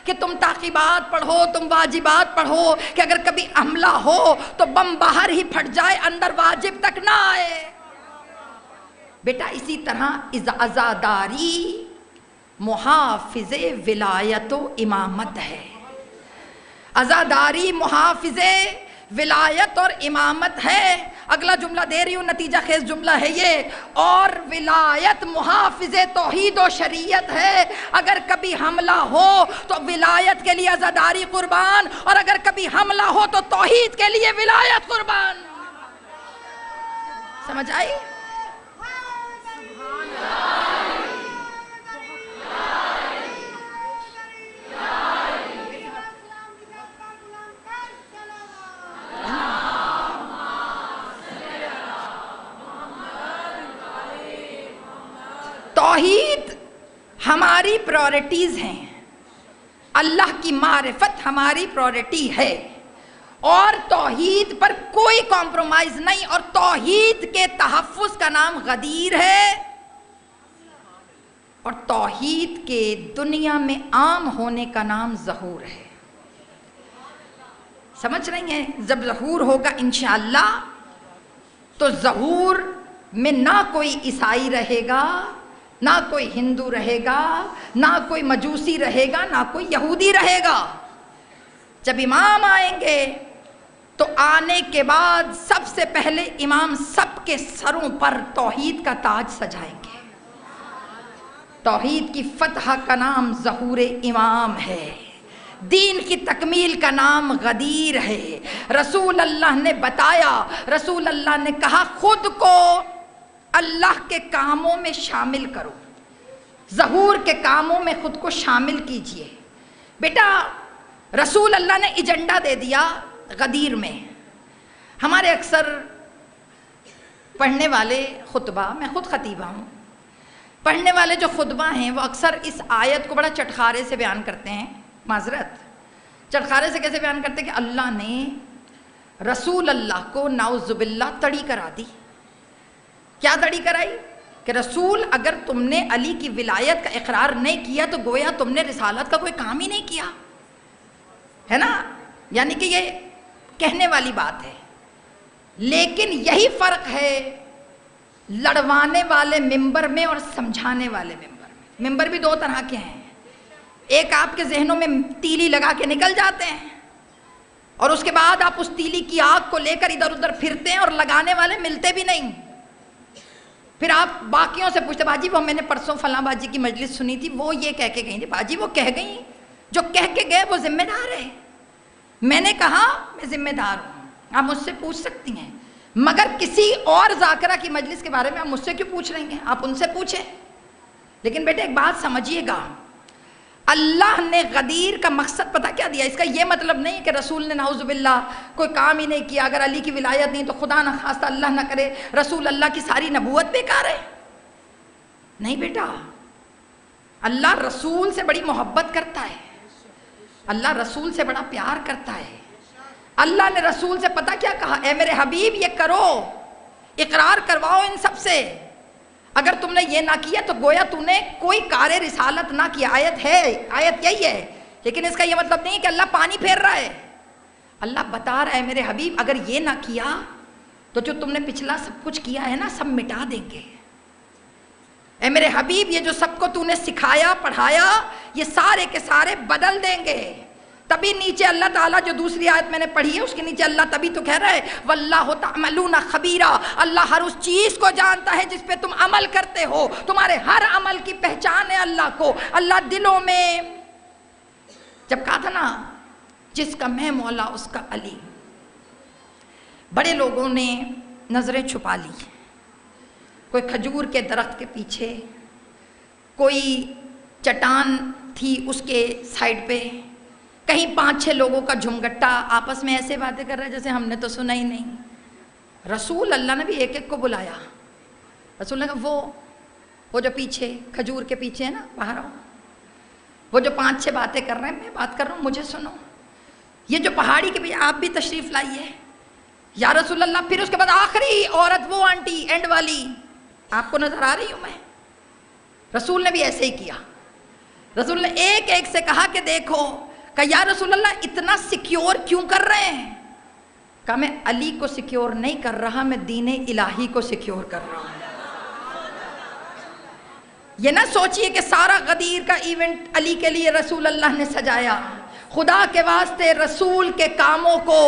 کہ تم تعقیبات پڑھو، تم واجبات پڑھو، کہ اگر کبھی حملہ ہو تو بم باہر ہی پھٹ جائے، اندر واجب تک نہ آئے۔ بیٹا اسی طرح عزاداری محافظ ولایت و امامت ہے، عزاداری محافظ ولایت اور امامت ہے۔ اگلا جملہ دے رہی ہوں، نتیجہ خیز جملہ ہے یہ، اور ولایت محافظ توحید و شریعت ہے۔ اگر کبھی حملہ ہو تو ولایت کے لیے عزاداری قربان، اور اگر کبھی حملہ ہو تو توحید کے لیے ولایت قربان۔ سمجھ آئی؟ توحید ہماری پرائورٹیز ہیں، اللہ کی معرفت ہماری پرائورٹی ہے، اور توحید پر کوئی کمپرومائز نہیں، اور توحید کے تحفظ کا نام غدیر ہے، اور توحید کے دنیا میں عام ہونے کا نام ظہور ہے۔ سمجھ رہی ہیں؟ جب ظہور ہوگا انشاءاللہ تو ظہور میں نہ کوئی عیسائی رہے گا، نہ کوئی ہندو رہے گا، نہ کوئی مجوسی رہے گا، نہ کوئی یہودی رہے گا۔ جب امام آئیں گے تو آنے کے بعد سب سے پہلے امام سب کے سروں پر توحید کا تاج سجائیں گے۔ توحید کی فتح کا نام ظہور امام ہے، دین کی تکمیل کا نام غدیر ہے۔ رسول اللہ نے بتایا، رسول اللہ نے کہا خود کو اللہ کے کاموں میں شامل کرو، ظہور کے کاموں میں خود کو شامل کیجئے۔ بیٹا رسول اللہ نے ایجنڈا دے دیا غدیر میں۔ ہمارے اکثر پڑھنے والے خطبہ، میں خود خطیبہ ہوں، پڑھنے والے جو خطبہ ہیں وہ اکثر اس آیت کو بڑا چٹخارے سے بیان کرتے ہیں، معذرت، چٹخارے سے کیسے بیان کرتے ہیں کہ اللہ نے رسول اللہ کو نعوذ باللہ تڑی کرا دی۔ کیا تڑی کرائی؟ کہ رسول اگر تم نے علی کی ولایت کا اقرار نہیں کیا تو گویا تم نے رسالت کا کوئی کام ہی نہیں کیا، ہے نا؟ یعنی کہ یہ کہنے والی بات ہے، لیکن یہی فرق ہے لڑوانے والے ممبر میں اور سمجھانے والے ممبر میں۔ ممبر بھی دو طرح کے ہیں، ایک آپ کے ذہنوں میں تیلی لگا کے نکل جاتے ہیں اور اس کے بعد آپ اس تیلی کی آگ کو لے کر ادھر ادھر پھرتے ہیں اور لگانے والے ملتے بھی نہیں۔ پھر آپ باقیوں سے پوچھتے باجی وہ میں نے پرسوں فلاں باجی کی مجلس سنی تھی، وہ یہ کہہ کے گئی تھی۔ باجی وہ کہہ گئی، جو کہہ کے گئے وہ ذمہ دار ہے۔ میں نے کہا میں ذمہ دار ہوں، آپ مجھ سے پوچھ سکتی ہیں، مگر کسی اور ذاکرہ کی مجلس کے بارے میں آپ مجھ سے کیوں پوچھ رہی ہیں؟ آپ ان سے پوچھیں۔ لیکن بیٹے ایک بات سمجھیے گا، اللہ نے غدیر کا مقصد پتہ کیا دیا؟ اس کا یہ مطلب نہیں کہ رسول نے نعوذ باللہ کوئی کام ہی نہیں کیا، اگر علی کی ولایت نہیں تو خدا نہ خواستہ اللہ نہ کرے رسول اللہ کی ساری نبوت بیکار ہے۔ نہیں بیٹا، اللہ رسول سے بڑی محبت کرتا ہے، اللہ رسول سے بڑا پیار کرتا ہے۔ اللہ نے رسول سے پتہ کیا کہا؟ اے میرے حبیب یہ کرو، اقرار کرواؤ ان سب سے، اگر تم نے یہ نہ کیا تو گویا تو نے کوئی کار رسالت نہ کیا۔ آیت ہے، آیت یہی ہے، لیکن اس کا یہ مطلب نہیں کہ اللہ پانی پھیر رہا ہے۔ اللہ بتا رہا ہے میرے حبیب اگر یہ نہ کیا تو جو تم نے پچھلا سب کچھ کیا ہے نا سب مٹا دیں گے۔ اے میرے حبیب یہ جو سب کو تو نے سکھایا پڑھایا یہ سارے کے سارے بدل دیں گے۔ تبھی نیچے اللہ تعالیٰ جو دوسری آیت میں نے پڑھی ہے اس کے نیچے اللہ تبھی تو کہہ رہا ہے واللہ تعملون خبیرا، اللہ ہر اس چیز کو جانتا ہے جس پہ تم عمل کرتے ہو، تمہارے ہر عمل کی پہچان ہے اللہ کو۔ اللہ دلوں میں، جب کہا تھا نا جس کا میں مولا اس کا علی، بڑے لوگوں نے نظریں چھپا لی، کوئی کھجور کے درخت کے پیچھے، کوئی چٹان تھی اس کے سائڈ پہ، کہیں 5-6 لوگوں کا جھمگٹا آپس میں ایسے باتیں کر رہے جیسے ہم نے تو سنا ہی نہیں۔ رسول اللہ نے بھی ایک ایک کو بلایا۔ رسول نے کہا وہ جو پیچھے کھجور کے پیچھے ہے نا، باہر آؤ، وہ جو 5-6 باتیں کر رہے ہیں، میں بات کر رہا ہوں مجھے سنو، یہ جو پہاڑی کے پیچھے آپ بھی تشریف لائیے یا رسول اللہ۔ پھر اس کے بعد آخری عورت وہ آنٹی اینڈ والی، آپ کو نظر آ رہی ہوں میں؟ رسول نے بھی ایسے ہی کیا۔ رسول نے ایک ایک سے کہا کہ دیکھو، کہا یا رسول اللہ اتنا سیکیور کیوں کر رہے ہیں؟ کہا میں علی کو سیکیور نہیں کر رہا، میں دین الہی کو سیکیور کر رہا ہوں۔ یہ نہ سوچئے کہ سارا غدیر کا ایونٹ علی کے لیے رسول اللہ نے سجایا۔ خدا کے واسطے رسول کے کاموں کو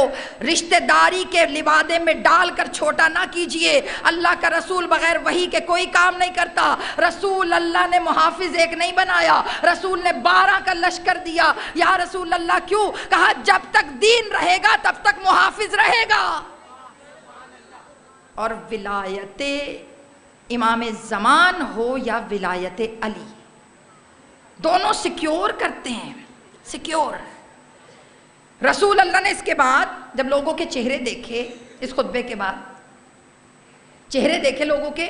رشتہ داری کے لبادے میں ڈال کر چھوٹا نہ کیجئے۔ اللہ کا رسول بغیر وحی کے کوئی کام نہیں کرتا۔ رسول اللہ نے محافظ ایک نہیں بنایا، رسول نے 12 کا لشکر دیا۔ یا رسول اللہ کیوں؟ کہا جب تک دین رہے گا تب تک محافظ رہے گا۔ اور ولایت امام زمان ہو یا ولایت علی، دونوں سیکیور کرتے ہیں، سیکیور۔ رسول اللہ نے اس کے بعد جب لوگوں کے چہرے دیکھے، اس خطبے کے بعد چہرے دیکھے لوگوں کے،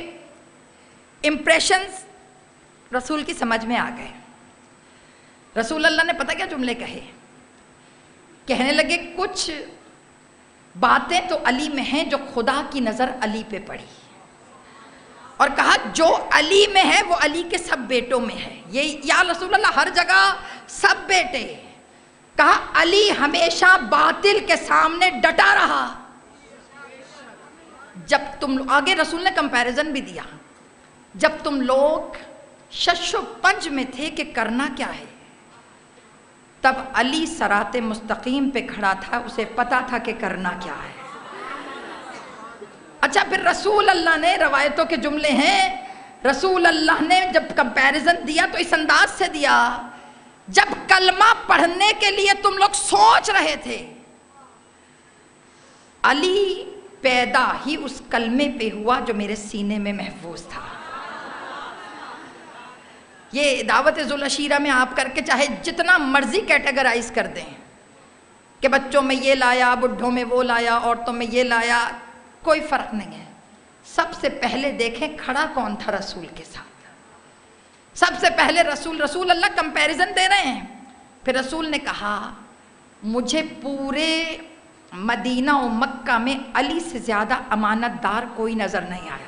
امپریشنز رسول کی سمجھ میں آ گئے۔ رسول اللہ نے پتہ کیا جملے کہے؟ کہنے لگے کچھ باتیں تو علی میں ہیں جو خدا کی نظر علی پہ پڑی، اور کہا جو علی میں ہے وہ علی کے سب بیٹوں میں ہے۔ یہ یا رسول اللہ ہر جگہ سب بیٹے، کہا علی ہمیشہ باطل کے سامنے ڈٹا رہا۔ جب تم آگے رسول نے کمپیریزن بھی دیا، جب تم لوگ شش و پنج میں تھے کہ کرنا کیا ہے، تب علی صراط مستقیم پہ کھڑا تھا، اسے پتا تھا کہ کرنا کیا ہے۔ اچھا پھر رسول اللہ نے، روایتوں کے جملے ہیں، رسول اللہ نے جب کمپیریزن دیا تو اس انداز سے دیا، جب کلمہ پڑھنے کے لیے تم لوگ سوچ رہے تھے، علی پیدا ہی اس کلمے پہ ہوا جو میرے سینے میں محفوظ تھا۔ یہ دعوت ذوالعشیرہ میں آپ کر کے چاہے جتنا مرضی کیٹیگرائز کر دیں کہ بچوں میں یہ لایا، بڈھوں میں وہ لایا، عورتوں میں یہ لایا، کوئی فرق نہیں ہے۔ سب سے پہلے دیکھیں کھڑا کون تھا رسول کے ساتھ۔ سب سے پہلے رسول اللہ کمپیریزن دے رہے ہیں۔ پھر رسول نے کہا مجھے پورے مدینہ و مکہ میں علی سے زیادہ امانت دار کوئی نظر نہیں آیا۔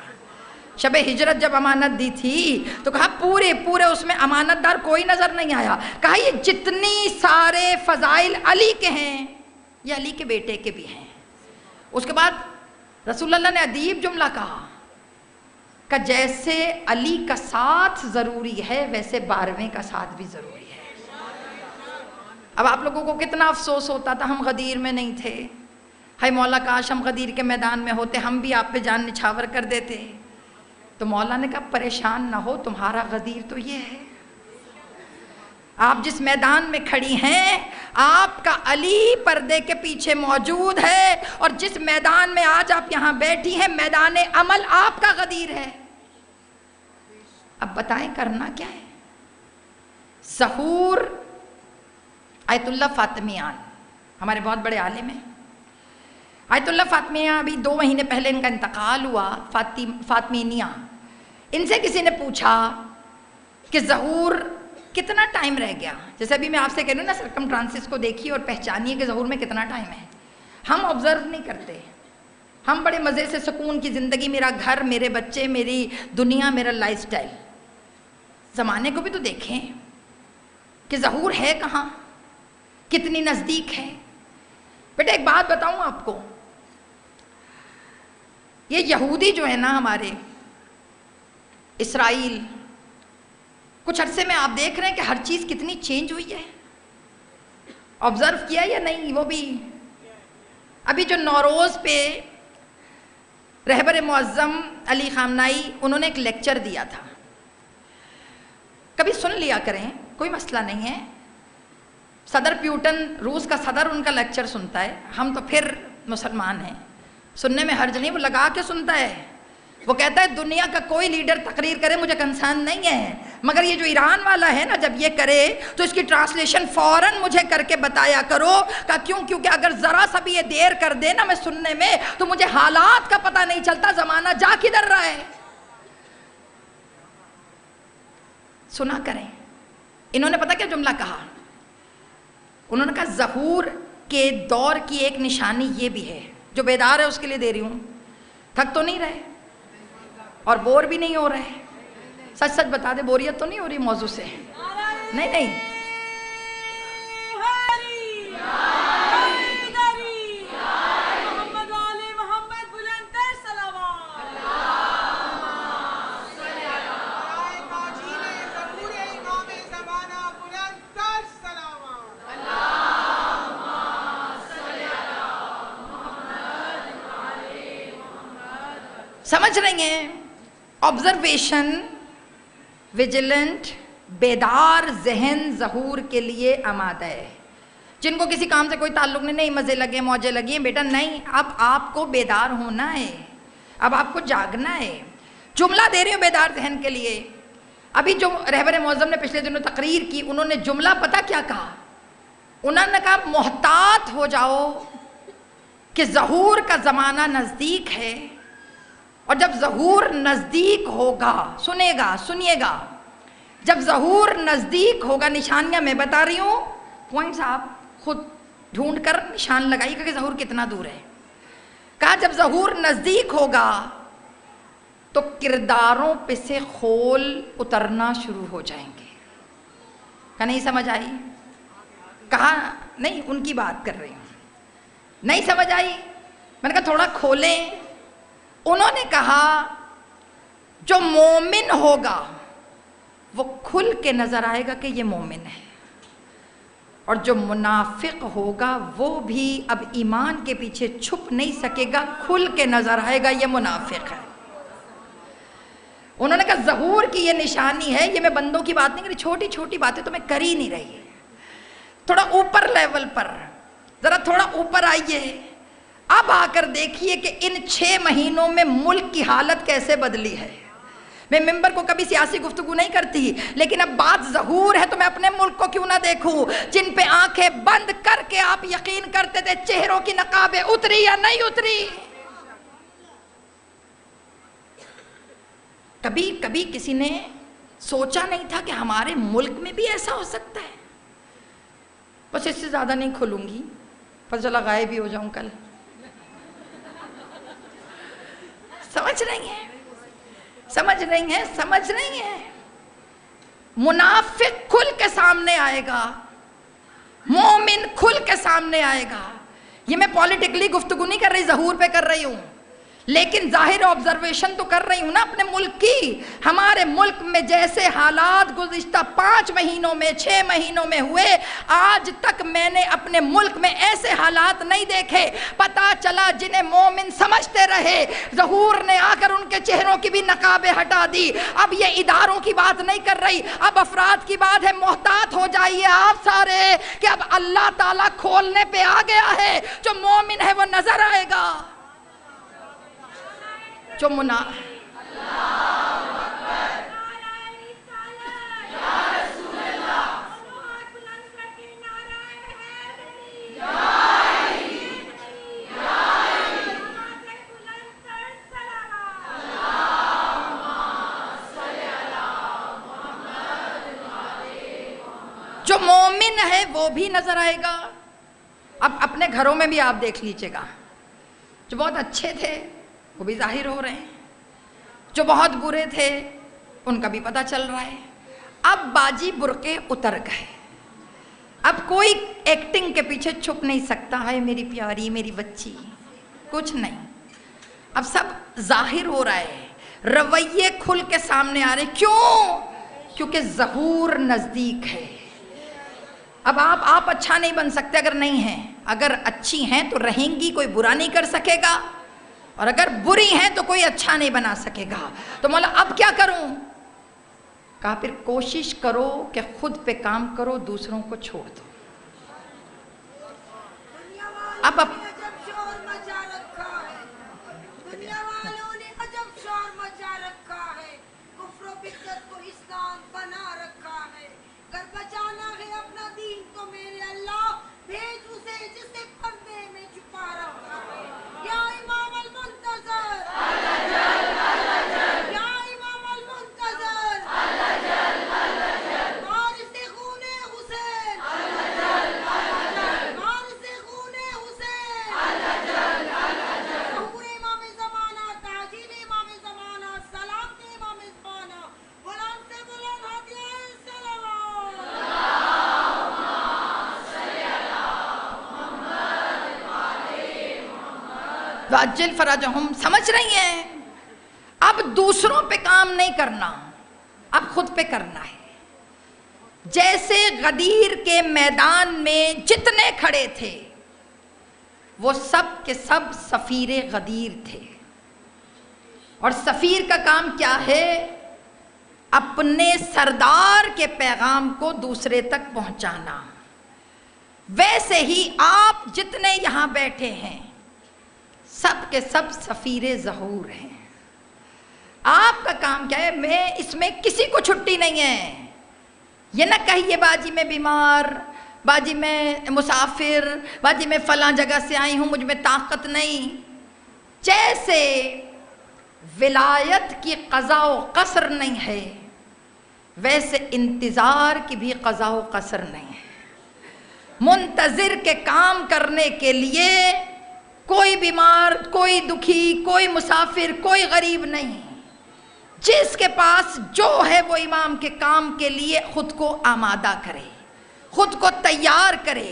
شب ہجرت جب امانت دی تھی تو کہا پورے اس میں امانت دار کوئی نظر نہیں آیا۔ کہا یہ جتنی سارے فضائل علی کے ہیں یہ علی کے بیٹے کے بھی ہیں. اس کے بعد رسول اللہ نے عجیب جملہ کہا کہ جیسے علی کا ساتھ ضروری ہے ویسے 12ویں کا ساتھ بھی ضروری ہے. اب آپ لوگوں کو کتنا افسوس ہوتا تھا ہم غدیر میں نہیں تھے. ہائے مولا کاش ہم غدیر کے میدان میں ہوتے, ہم بھی آپ پہ جان نچھاور کر دیتے. تو مولا نے کہا پریشان نہ ہو, تمہارا غدیر تو یہ ہے, آپ جس میدان میں کھڑی ہیں آپ کا علی پردے کے پیچھے موجود ہے, اور جس میدان میں آج آپ یہاں بیٹھی ہیں میدان عمل آپ کا غدیر ہے. اب بتائیں کرنا کیا ہے؟ ظہور آیت اللہ فاطمیان ہمارے بہت بڑے عالم ہیں. آیت اللہ فاطمیہ ابھی 2 مہینے پہلے ان کا انتقال ہوا. فاطمینیہ, ان سے کسی نے پوچھا کہ ظہور کتنا ٹائم رہ گیا. جیسے ابھی میں آپ سے کہہ رہی ہوں نا, سرکم ٹرانسس کو دیکھیے اور پہچانیے کہ ظہور میں کتنا ٹائم ہے. ہم آبزرو نہیں کرتے, ہم بڑے مزے سے سکون کی زندگی, میرا گھر, میرے بچے, میری دنیا, میرا لائف سٹائل. زمانے کو بھی تو دیکھیں کہ ظہور ہے کہاں, کتنی نزدیک ہے. بیٹا ایک بات بتاؤں آپ کو, یہ یہودی جو ہے نا ہمارے, اسرائیل, کچھ عرصے میں آپ دیکھ رہے ہیں کہ ہر چیز کتنی چینج ہوئی ہے. آبزرو کیا یا نہیں؟ وہ بھی ابھی جو نوروز پہ رہبر معظم علی خامنائی انہوں نے ایک لیکچر دیا تھا, کبھی سن لیا کریں, کوئی مسئلہ نہیں ہے. صدر پیوٹن, روس کا صدر, ان کا لیکچر سنتا ہے. ہم تو پھر مسلمان ہیں, سننے میں حرج نہیں, وہ لگا کے سنتا ہے. وہ کہتا ہے دنیا کا کوئی لیڈر تقریر کرے مجھے کنسرن نہیں ہے, مگر یہ جو ایران والا ہے نا جب یہ کرے تو اس کی ٹرانسلیشن فوراً مجھے کر کے بتایا کرو. کیونکہ اگر ذرا سا بھی یہ دیر کر دے نا میں سننے میں تو مجھے حالات کا پتہ نہیں چلتا, زمانہ جا کدھر رہا ہے. سنا کریں. انہوں نے پتہ کیا جملہ کہا؟ انہوں نے کہا ظہور کے دور کی ایک نشانی یہ بھی ہے, جو بیدار ہے اس کے لیے دے رہی ہوں, تھک تو نہیں رہے اور بور بھی نہیں ہو رہے. سچ سچ بتا دے, بوریت تو نہیں ہو رہی موضوع سے؟ نہیں نہیں. سمجھ رہی ہیں؟ آبزرویشن, ویجیلنٹ, بیدار ذہن ظہور کے لیے آمادہ ہے. جن کو کسی کام سے کوئی تعلق نہیں, مزے لگے موجے لگی ہیں, بیٹا نہیں, اب آپ کو بیدار ہونا ہے, اب آپ کو جاگنا ہے. جملہ دے رہی ہوں بیدار ذہن کے لیے. ابھی جو رہبر معظم نے پچھلے دنوں تقریر کی, انہوں نے جملہ پتہ کیا کہا؟ انہوں نے کہا محتاط ہو جاؤ کہ ظہور کا زمانہ نزدیک ہے, اور جب ظہور نزدیک ہوگا, سنیے گا, جب ظہور نزدیک ہوگا, نشانیاں میں بتا رہی ہوں, پوائنٹس آپ خود ڈھونڈ کر نشان لگائیے گا کہ ظہور کتنا دور ہے. کہا جب ظہور نزدیک ہوگا تو کرداروں پہ سے خول اترنا شروع ہو جائیں گے. کہا نہیں سمجھ آئی؟ کہا نہیں, ان کی بات کر رہی ہوں. نہیں سمجھ آئی؟ میں نے کہا تھوڑا کھولیں. انہوں نے کہا جو مومن ہوگا وہ کھل کے نظر آئے گا کہ یہ مومن ہے, اور جو منافق ہوگا وہ بھی اب ایمان کے پیچھے چھپ نہیں سکے گا, کھل کے نظر آئے گا یہ منافق ہے. انہوں نے کہا ظہور کی یہ نشانی ہے. یہ میں بندوں کی بات نہیں کر رہی, چھوٹی چھوٹی باتیں تو میں کر ہی نہیں رہی, تھوڑا اوپر لیول پر, ذرا تھوڑا اوپر آئیے. اب آ کر دیکھیے کہ ان 6 مہینوں میں ملک کی حالت کیسے بدلی ہے. میں ممبر کو کبھی سیاسی گفتگو نہیں کرتی, لیکن اب بات ظہور ہے تو میں اپنے ملک کو کیوں نہ دیکھوں, جن پہ آنکھیں بند کر کے آپ یقین کرتے تھے چہروں کی نقابیں اتری یا نہیں اتری. کبھی کسی نے سوچا نہیں تھا کہ ہمارے ملک میں بھی ایسا ہو سکتا ہے. بس اس سے زیادہ نہیں کھلوں گی, پتہ چلا غائب ہی ہو جاؤں کل. سمجھ رہی ہیں. منافق کھل کے سامنے آئے گا, مومن کھل کے سامنے آئے گا. یہ میں پولیٹیکلی گفتگو نہیں کر رہی، ظہور پہ کر رہی ہوں، لیکن ظاہر آبزرویشن تو کر رہی ہوں نا اپنے ملک کی۔ ہمارے ملک میں جیسے حالات گزشتہ 5 مہینوں میں 6 مہینوں میں ہوئے، آج تک میں نے اپنے ملک میں ایسے حالات نہیں دیکھے۔ پتا چلا جنہیں مومن سمجھتے رہے، ظہور نے آ کر ان کے چہروں کی بھی نقابیں ہٹا دی۔ اب یہ اداروں کی بات نہیں کر رہی، اب افراد کی بات ہے۔ محتاط ہو جائیے آپ سارے کہ اب اللہ تعالیٰ کھولنے پہ آ گیا ہے، جو مومن ہے وہ نظر آئے گا، جو جو مومن ہے وہ بھی نظر آئے گا۔ اب اپنے گھروں میں بھی آپ دیکھ لیجئے گا، جو بہت اچھے تھے وہ بھی ظاہر ہو رہے ہیں، جو بہت برے تھے ان کا بھی پتہ چل رہا ہے۔ اب باجی برقعے اتر گئے، اب کوئی ایکٹنگ کے پیچھے چھپ نہیں سکتا ہے میری پیاری میری بچی، کچھ نہیں، اب سب ظاہر ہو رہا ہے، رویے کھل کے سامنے آ رہے۔ کیوں؟ کیونکہ ظہور نزدیک ہے۔ اب آپ اچھا نہیں بن سکتے اگر نہیں ہیں، اگر اچھی ہیں تو رہیں گی، کوئی برا نہیں کر سکے گا، اور اگر بری ہیں تو کوئی اچھا نہیں بنا سکے گا۔ تو مولا اب کیا کروں؟ کہا پھر کوشش کرو کہ خود پہ کام کرو، دوسروں کو چھوڑ دو۔ اب وَعَجِّلْ فَرَجَهُمْ سمجھ رہی ہیں؟ اب دوسروں پہ کام نہیں کرنا، اب خود پہ کرنا ہے۔ جیسے غدیر کے میدان میں جتنے کھڑے تھے وہ سب کے سب سفیر غدیر تھے، اور سفیر کا کام کیا ہے؟ اپنے سردار کے پیغام کو دوسرے تک پہنچانا۔ ویسے ہی آپ جتنے یہاں بیٹھے ہیں سب کے سب سفیر ظہور ہیں۔ آپ کا کام کیا ہے؟ میں اس میں کسی کو چھٹی نہیں ہے۔ یہ نہ کہیے باجی میں بیمار، باجی میں مسافر، باجی میں فلاں جگہ سے آئی ہوں، مجھ میں طاقت نہیں۔ جیسے ولایت کی قضا و قصر نہیں ہے، ویسے انتظار کی بھی قضا و قصر نہیں ہے۔ منتظر کے کام کرنے کے لیے کوئی بیمار، کوئی دکھی، کوئی مسافر، کوئی غریب نہیں۔ جس کے پاس جو ہے وہ امام کے کام کے لیے خود کو آمادہ کرے، خود کو تیار کرے،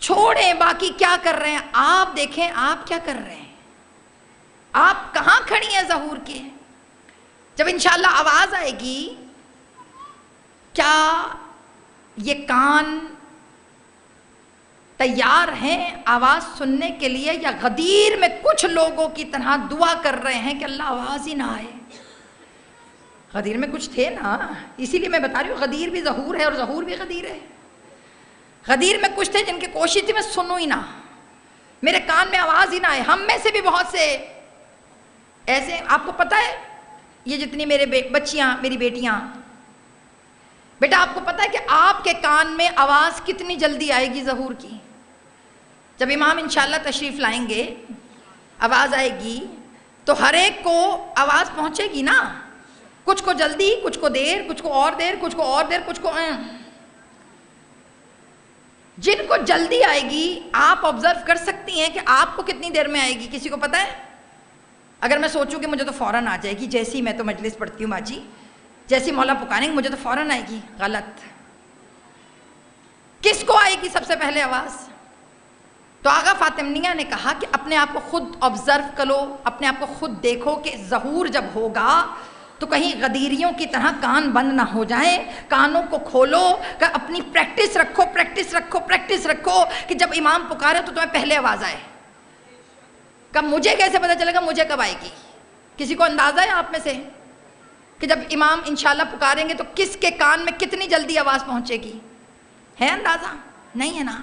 چھوڑیں باقی کیا کر رہے ہیں۔ آپ دیکھیں آپ کیا کر رہے ہیں، آپ کہاں کھڑی ہیں ظہور کے؟ جب انشاءاللہ آواز آئے گی، کیا یہ کان تیار ہیں آواز سننے کے لیے، یا غدیر میں کچھ لوگوں کی طرح دعا کر رہے ہیں کہ اللہ آواز ہی نہ آئے؟ غدیر میں کچھ تھے نا، اسی لیے میں بتا رہی ہوں غدیر بھی ظہور ہے اور ظہور بھی غدیر ہے۔ غدیر میں کچھ تھے جن کی کوشش تھی میں سنوں ہی نہ، میرے کان میں آواز ہی نہ آئے۔ ہم میں سے بھی بہت سے ایسے، آپ کو پتہ ہے یہ جتنی میرے بچیاں، میری بیٹیاں، بیٹا آپ کو پتہ ہے کہ آپ کے کان میں آواز کتنی جلدی آئے گی ظہور کی؟ جب امام انشاءاللہ تشریف لائیں گے، آواز آئے گی تو ہر ایک کو آواز پہنچے گی نا، کچھ کو جلدی، کچھ کو دیر، کچھ کو اور دیر، کچھ کو اور دیر، کچھ کو جن کو جلدی آئے گی آپ آبزرو کر سکتی ہیں کہ آپ کو کتنی دیر میں آئے گی، کسی کو پتہ ہے؟ اگر میں سوچوں کہ مجھے تو فوراً آ جائے گی، جیسی میں تو مجلس پڑھتی ہوں باجی، جیسی مولا پکاریں گے مجھے تو فوراً آئے گی، غلط۔ کس کو آئے گی سب سے پہلے آواز؟ تو آغا فاطمیہ نے کہا کہ اپنے آپ کو خود آبزرو کرو، اپنے آپ کو خود دیکھو کہ ظہور جب ہوگا تو کہیں غدیریوں کی طرح کان بند نہ ہو جائیں، کانوں کو کھولو، کہ اپنی پریکٹس رکھو، پریکٹس رکھو، پریکٹس رکھو کہ جب امام پکارے تو تمہیں پہلے آواز آئے۔ کب مجھے کیسے پتہ چلے گا مجھے کب آئے گی؟ کسی کو اندازہ ہے آپ میں سے کہ جب امام انشاءاللہ پکاریں گے تو کس کے کان میں کتنی جلدی آواز پہنچے گی؟ ہے اندازہ؟ نہیں ہے نا؟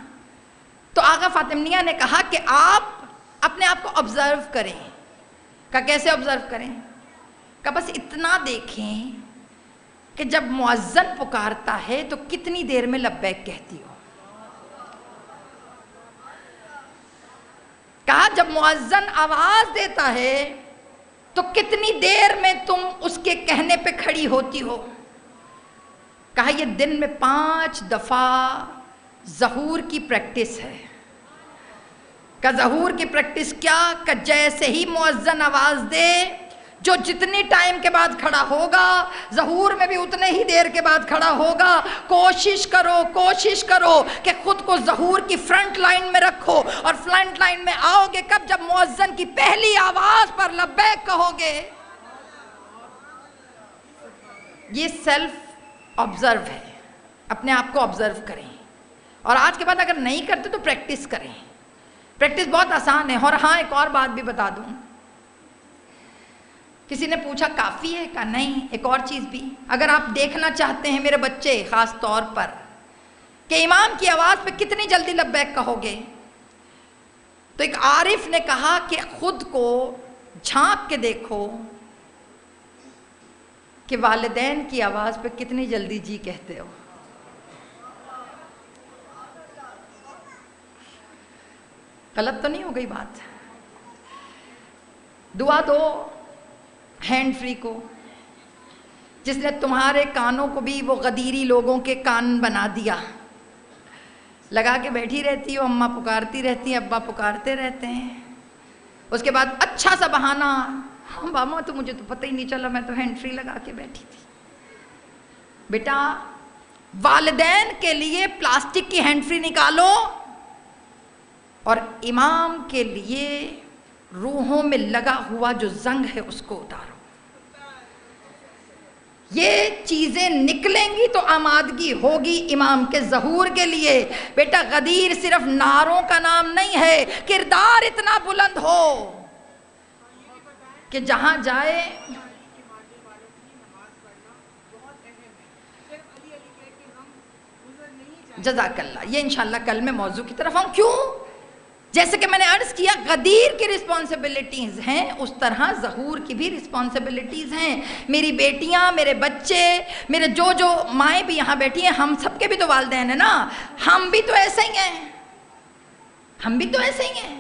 تو آغا فاطمیہ نے کہا کہ آپ اپنے آپ کو آبزرو کریں۔ کہ کیسے آبزرو کریں؟ کہ بس اتنا دیکھیں کہ جب مؤذن پکارتا ہے تو کتنی دیر میں لبیک کہتی ہو۔ کہا جب مؤذن آواز دیتا ہے تو کتنی دیر میں تم اس کے کہنے پہ کھڑی ہوتی ہو۔ کہا یہ دن میں 5 دفعہ ظہور کی پریکٹس ہے۔ کہ ظہور کی پریکٹس کیا؟ کہ جیسے ہی مؤذن آواز دے، جو جتنی ٹائم کے بعد کھڑا ہوگا ظہور میں بھی اتنے ہی دیر کے بعد کھڑا ہوگا۔ کوشش کرو کہ خود کو ظہور کی فرنٹ لائن میں رکھو، اور فرنٹ لائن میں آؤ گے کب؟ جب مؤذن کی پہلی آواز پر لبیک کہو گے۔ یہ سیلف آبزرو ہے، اپنے آپ کو آبزرو کریں، اور آج کے بعد اگر نہیں کرتے تو پریکٹس کریں۔ پریکٹس بہت آسان ہے۔ اور ہاں ایک اور بات بھی بتا دوں، کسی نے پوچھا کافی ہے؟ کہ نہیں، ایک اور چیز بھی، اگر آپ دیکھنا چاہتے ہیں میرے بچے خاص طور پر کہ امام کی آواز پہ کتنی جلدی لبیک کہو گے، تو ایک عارف نے کہا کہ خود کو جھانک کے دیکھو کہ والدین کی آواز پہ کتنی جلدی جی کہتے ہو۔ غلط تو نہیں ہو گئی بات؟ دعا دو ہینڈ فری کو، جس نے تمہارے کانوں کو بھی وہ غدیری لوگوں کے کان بنا دیا۔ لگا کے بیٹھی رہتی ہو، اماں پکارتی رہتی ہیں، ابا پکارتے رہتے ہیں، اس کے بعد اچھا سا بہانہ، ہاں ماما تو مجھے تو پتہ ہی نہیں چلا، میں تو ہینڈ فری لگا کے بیٹھی تھی۔ بیٹا والدین کے لیے پلاسٹک کی ہینڈ فری نکالو، اور امام کے لیے روحوں میں لگا ہوا جو زنگ ہے اس کو اتارو۔ یہ چیزیں نکلیں گی تو آمادگی ہوگی امام کے ظہور کے لیے۔ بیٹا غدیر صرف نعروں کا نام نہیں ہے، کردار اتنا بلند ہو کہ جہاں جائے جزاک اللہ۔ یہ انشاءاللہ کل میں موضوع کی طرف آؤں۔ کیوں؟ جیسے کہ میں نے عرض کیا غدیر کی رسپانسبلٹیز ہیں، اس طرح ظہور کی بھی رسپانسبلٹیز ہیں۔ میری بیٹیاں، میرے بچے، میرے جو مائیں بھی یہاں بیٹھی ہیں، ہم سب کے بھی تو والدین ہیں نا، ہم بھی تو ایسے ہی ہیں، ہم بھی تو ایسے ہی ہیں۔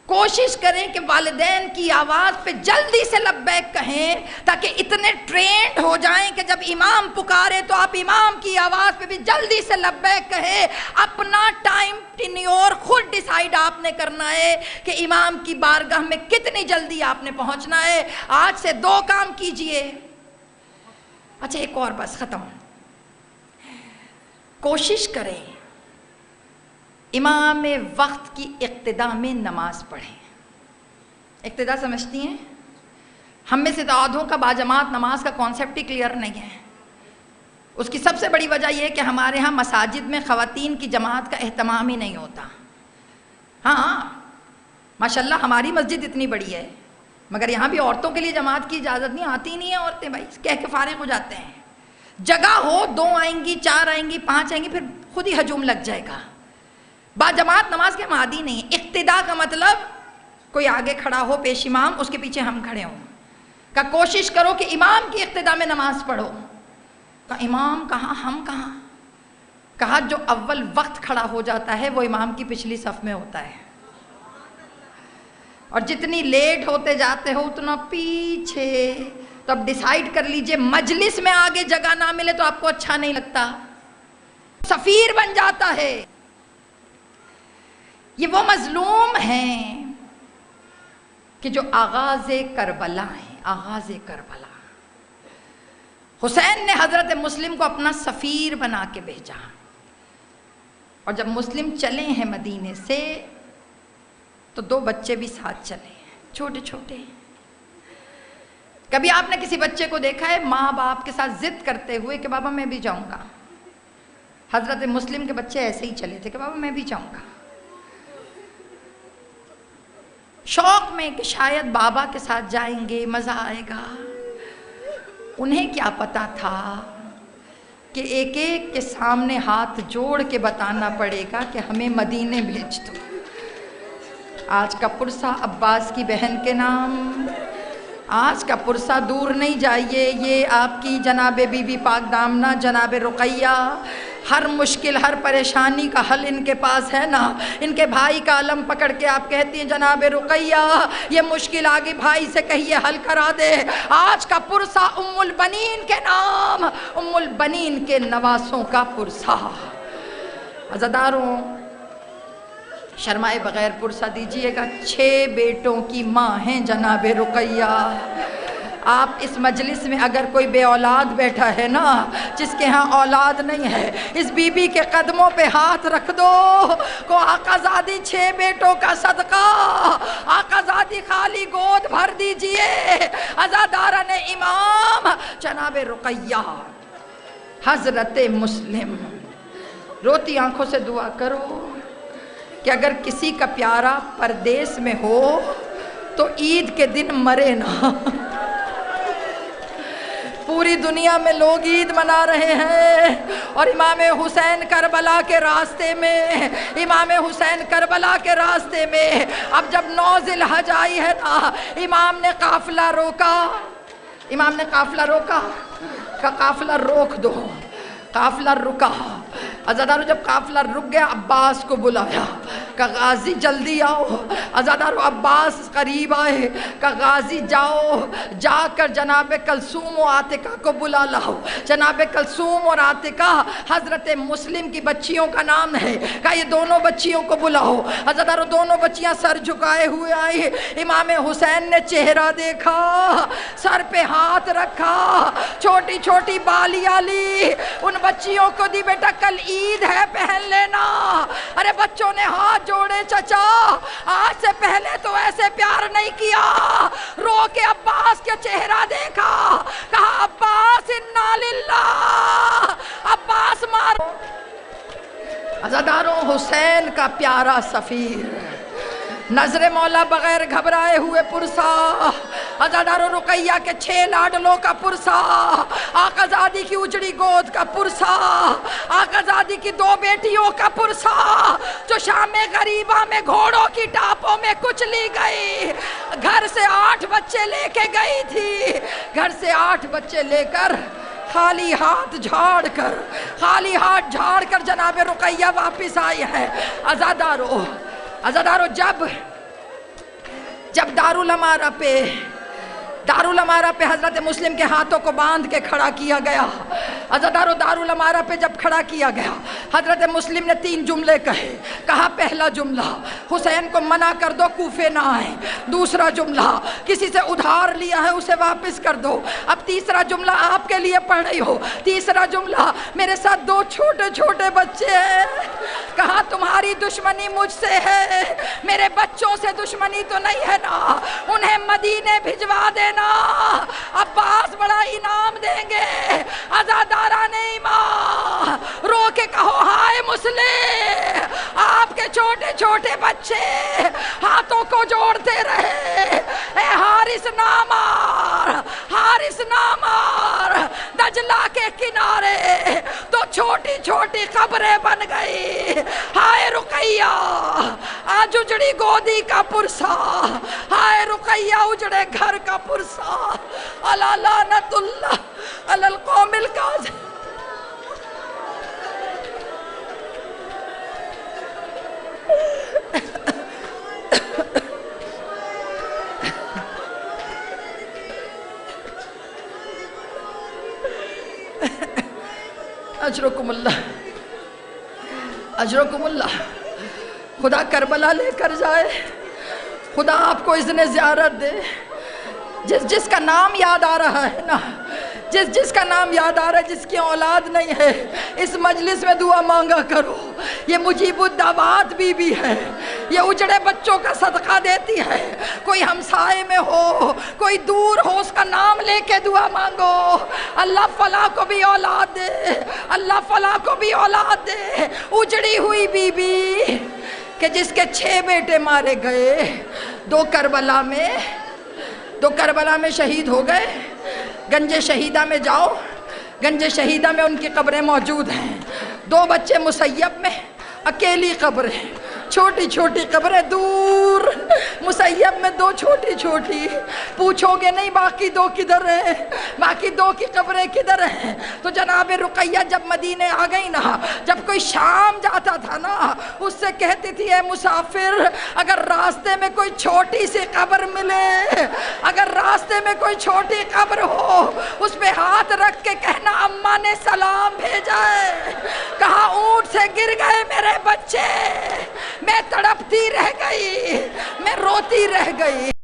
کوشش کریں کہ والدین کی آواز پہ جلدی سے لبیک کہیں، تاکہ اتنے ٹرینڈ ہو جائیں کہ جب امام پکارے تو آپ امام کی آواز پہ بھی جلدی سے لبیک کہیں۔ اپنا ٹائم ٹینیور خود ڈیسائیڈ آپ نے کرنا ہے کہ امام کی بارگاہ میں کتنی جلدی آپ نے پہنچنا ہے۔ آج سے 2 کام کیجئے۔ اچھا ایک اور بس ختم، کوشش کریں امام وقت کی اقتداء میں نماز پڑھیں۔ اقتداء سمجھتی ہیں؟ ہم میں سے آدھوں کا باجماعت نماز کا کانسیپٹ ہی کلیئر نہیں ہے۔ اس کی سب سے بڑی وجہ یہ ہے کہ ہمارے ہاں مساجد میں خواتین کی جماعت کا اہتمام ہی نہیں ہوتا۔ ہاں ماشاءاللہ ہماری مسجد اتنی بڑی ہے، مگر یہاں بھی عورتوں کے لیے جماعت کی اجازت نہیں، آتی نہیں ہیں عورتیں، بھائی کہہ کے فارغ ہو جاتے ہیں۔ جگہ ہو 2 آئیں گی، 4 آئیں گی، 5 آئیں گی، پھر خود ہی ہجوم لگ جائے گا۔ باجماعت نماز کے ہم عادی نہیں ہیں۔ اقتداء کا مطلب کوئی آگے کھڑا ہو پیش امام، اس کے پیچھے ہم کھڑے ہوں۔ کہ کوشش کرو کہ امام کی اقتداء میں نماز پڑھو۔ کہ امام کہاں ہم کہاں؟ کہا جو اول وقت کھڑا ہو جاتا ہے وہ امام کی پچھلی صف میں ہوتا ہے، اور جتنی لیٹ ہوتے جاتے ہو اتنا پیچھے۔ تو اب ڈیسائیڈ کر لیجئے، مجلس میں آگے جگہ نہ ملے تو آپ کو اچھا نہیں لگتا، سفیر بن جاتا ہے۔ یہ وہ مظلوم ہیں کہ جو آغاز کربلا ہیں، آغاز کربلا۔ حسین نے حضرت مسلم کو اپنا سفیر بنا کے بھیجا، اور جب مسلم چلے ہیں مدینے سے تو 2 بچے بھی ساتھ چلے، چھوٹے چھوٹے۔ کبھی آپ نے کسی بچے کو دیکھا ہے ماں باپ کے ساتھ ضد کرتے ہوئے کہ بابا میں بھی جاؤں گا؟ حضرت مسلم کے بچے ایسے ہی چلے تھے کہ بابا میں بھی جاؤں گا، شوق میں کہ شاید بابا کے ساتھ جائیں گے مزہ آئے گا۔ انہیں کیا پتا تھا کہ ایک ایک کے سامنے ہاتھ جوڑ کے بتانا پڑے گا کہ ہمیں مدینے بھیج دو۔ آج کا پرسہ عباس کی بہن کے نام، آج کا پرسہ دور نہیں جائیے، یہ آپ کی جناب بی بی پاک دامنہ جناب رقیہ، ہر مشکل ہر پریشانی کا حل ان کے پاس ہے نا۔ ان کے بھائی کا علم پکڑ کے آپ کہتی ہیں جناب رقیہ یہ مشکل آگے بھائی سے کہیے حل کرا دے۔ آج کا پرسہ ام البنین کے نام، ام البنین کے نواسوں کا پرسہ۔ عزاداروں شرمائے بغیر پرسہ دیجئے گا، 6 بیٹوں کی ماں ہیں جناب رقیہ۔ آپ اس مجلس میں اگر کوئی بے اولاد بیٹھا ہے نا، جس کے ہاں اولاد نہیں ہے، اس بی بی کے قدموں پہ ہاتھ رکھ دو کو آقا زادی 6 بیٹوں کا صدقہ آقا زادی خالی گود بھر دیجئے۔ عزاداران امام جناب رقیہ حضرت مسلم، روتی آنکھوں سے دعا کرو کہ اگر کسی کا پیارا پردیس میں ہو تو عید کے دن مرے نہ۔ پوری دنیا میں لوگ عید منا رہے ہیں اور امام حسین کربلا کے راستے میں، امام حسین کربلا کے راستے میں اب جب 9 ذی الحج آئی ہے نا، امام نے قافلہ روکا، امام نے قافلہ روکا کہ قافلہ روک دو، قافلہ رکا۔ عزادارو جب قافلہ رک گیا عباس کو بلایا کہ غازی جلدی آؤ۔ عزادارو عباس قریب آئے کہ غازی جاؤ، جا کر جناب کلثوم و عاتقہ کو بلا لاؤ۔ جناب کلثوم اور عاتقہ حضرت مسلم کی بچیوں کا نام ہے کہ یہ دونوں بچیوں کو بلاؤ۔ عزادارو دونوں بچیاں سر جھکائے ہوئے آئے، امام حسین نے چہرہ دیکھا، سر پہ ہاتھ رکھا، چھوٹی چھوٹی بالیاں لی، ان بچیوں کو دی بیٹا کل عید ہے پہن لینا۔ ارے بچوں نے ہاتھ جوڑے، چچا آج سے پہلے تو ایسے پیار نہیں کیا۔ رو کے عباس کے چہرہ دیکھا، کہا عباس انا للہ، عباس مارو۔ عزاداروں حسین کا پیارا سفیر، نظر مولا بغیر گھبرائے ہوئے پرسہ، عزاداروں رقیہ کے 6 لاڈلوں کا پرسہ، آقا زادی کی اجڑی گود کا پرسہ، آقا زادی کی 2 بیٹیوں کا پرسہ جو شام غریبہ میں گھوڑوں کی ٹاپوں میں کچلی گئی، گھر سے 8 بچے لے کے گئی تھی، گھر سے 8 بچے لے کر خالی ہاتھ جھاڑ کر، خالی ہاتھ جھاڑ کر جناب رقیہ واپس آئی ہے۔ عزادارو جب دارالامارہ پہ حضرت مسلم کے ہاتھوں کو باندھ کے کھڑا کیا گیا، عزادارو دارالامارہ پہ جب کھڑا کیا گیا حضرت مسلم نے 3 جملے کہے۔ کہا پہلا جملہ حسین کو منع کر دو کوفے نہ آئیں، دوسرا جملہ کسی سے ادھار لیا ہے اسے واپس کر دو، اب تیسرا جملہ آپ کے لیے پڑھ رہی ہو، تیسرا جملہ میرے ساتھ 2 چھوٹے چھوٹے بچے ہیں، کہا تمہاری دشمنی مجھ سے ہے، میرے بچوں سے دشمنی تو نہیں ہے نا، انہیں مدینے بھجوا دینا، عباس بڑا انعام دیں گے۔ عزاداران ایمان رو کے کہو ہائے مسلم، آپ کے چھوٹے چھوٹے بچے ہاتھوں کو جوڑتے رہے، اے حارث نامار، حارث نامار، دجلہ کے کنارے تو چھوٹی چھوٹی قبریں بن گئی۔ ہائے رقیہ آج اجڑی گودی کا پرسہ، ہائے رقیہ اجڑے گھر کا پرسہ، الا لعنت اللہ علی القوم الکاذب۔ اجرکم اللہ، اجرکم اللہ، خدا کربلا لے کر جائے، خدا آپ کو اذن زیارت دے۔ جس کا نام یاد آ رہا ہے نا، جس کا نام یاد آ رہا ہے، جس کی اولاد نہیں ہے، اس مجلس میں دعا مانگا کرو۔ یہ مجیب الدعوات بی بی ہے، یہ اجڑے بچوں کا صدقہ دیتی ہے۔ کوئی ہمسائے میں ہو، کوئی دور ہو، اس کا نام لے کے دعا مانگو۔ اللہ فلاں کو بھی اولاد دے، اللہ فلاں کو بھی اولاد دے۔ اجڑی ہوئی بی بی کہ جس کے 6 بیٹے مارے گئے، 2 کربلا میں شہید ہو گئے۔ گنج شہیدہ میں جاؤ، گنج شہیدہ میں ان کی قبریں موجود ہیں۔ 2 بچے مسیب میں، اکیلی قبریں، چھوٹی چھوٹی قبریں دور، مسیب میں 2 چھوٹی چھوٹی۔ پوچھو گے نہیں باقی 2 کدھر ہیں، باقی 2 کی قبریں کدھر ہیں؟ تو جناب رقیہ جب مدینے آ گئی نا، جب کوئی شام جاتا تھا نا، اس سے کہتی تھی اے مسافر، اگر راستے میں کوئی چھوٹی سی قبر ملے، اگر راستے میں کوئی چھوٹی قبر ہو، اس پہ ہاتھ رکھ کے کہنا اماں نے سلام بھیجا ہے۔ کہا اونٹ سے گر گئے میرے بچے، میں تڑپتی رہ گئی، میں روتی رہ گئی۔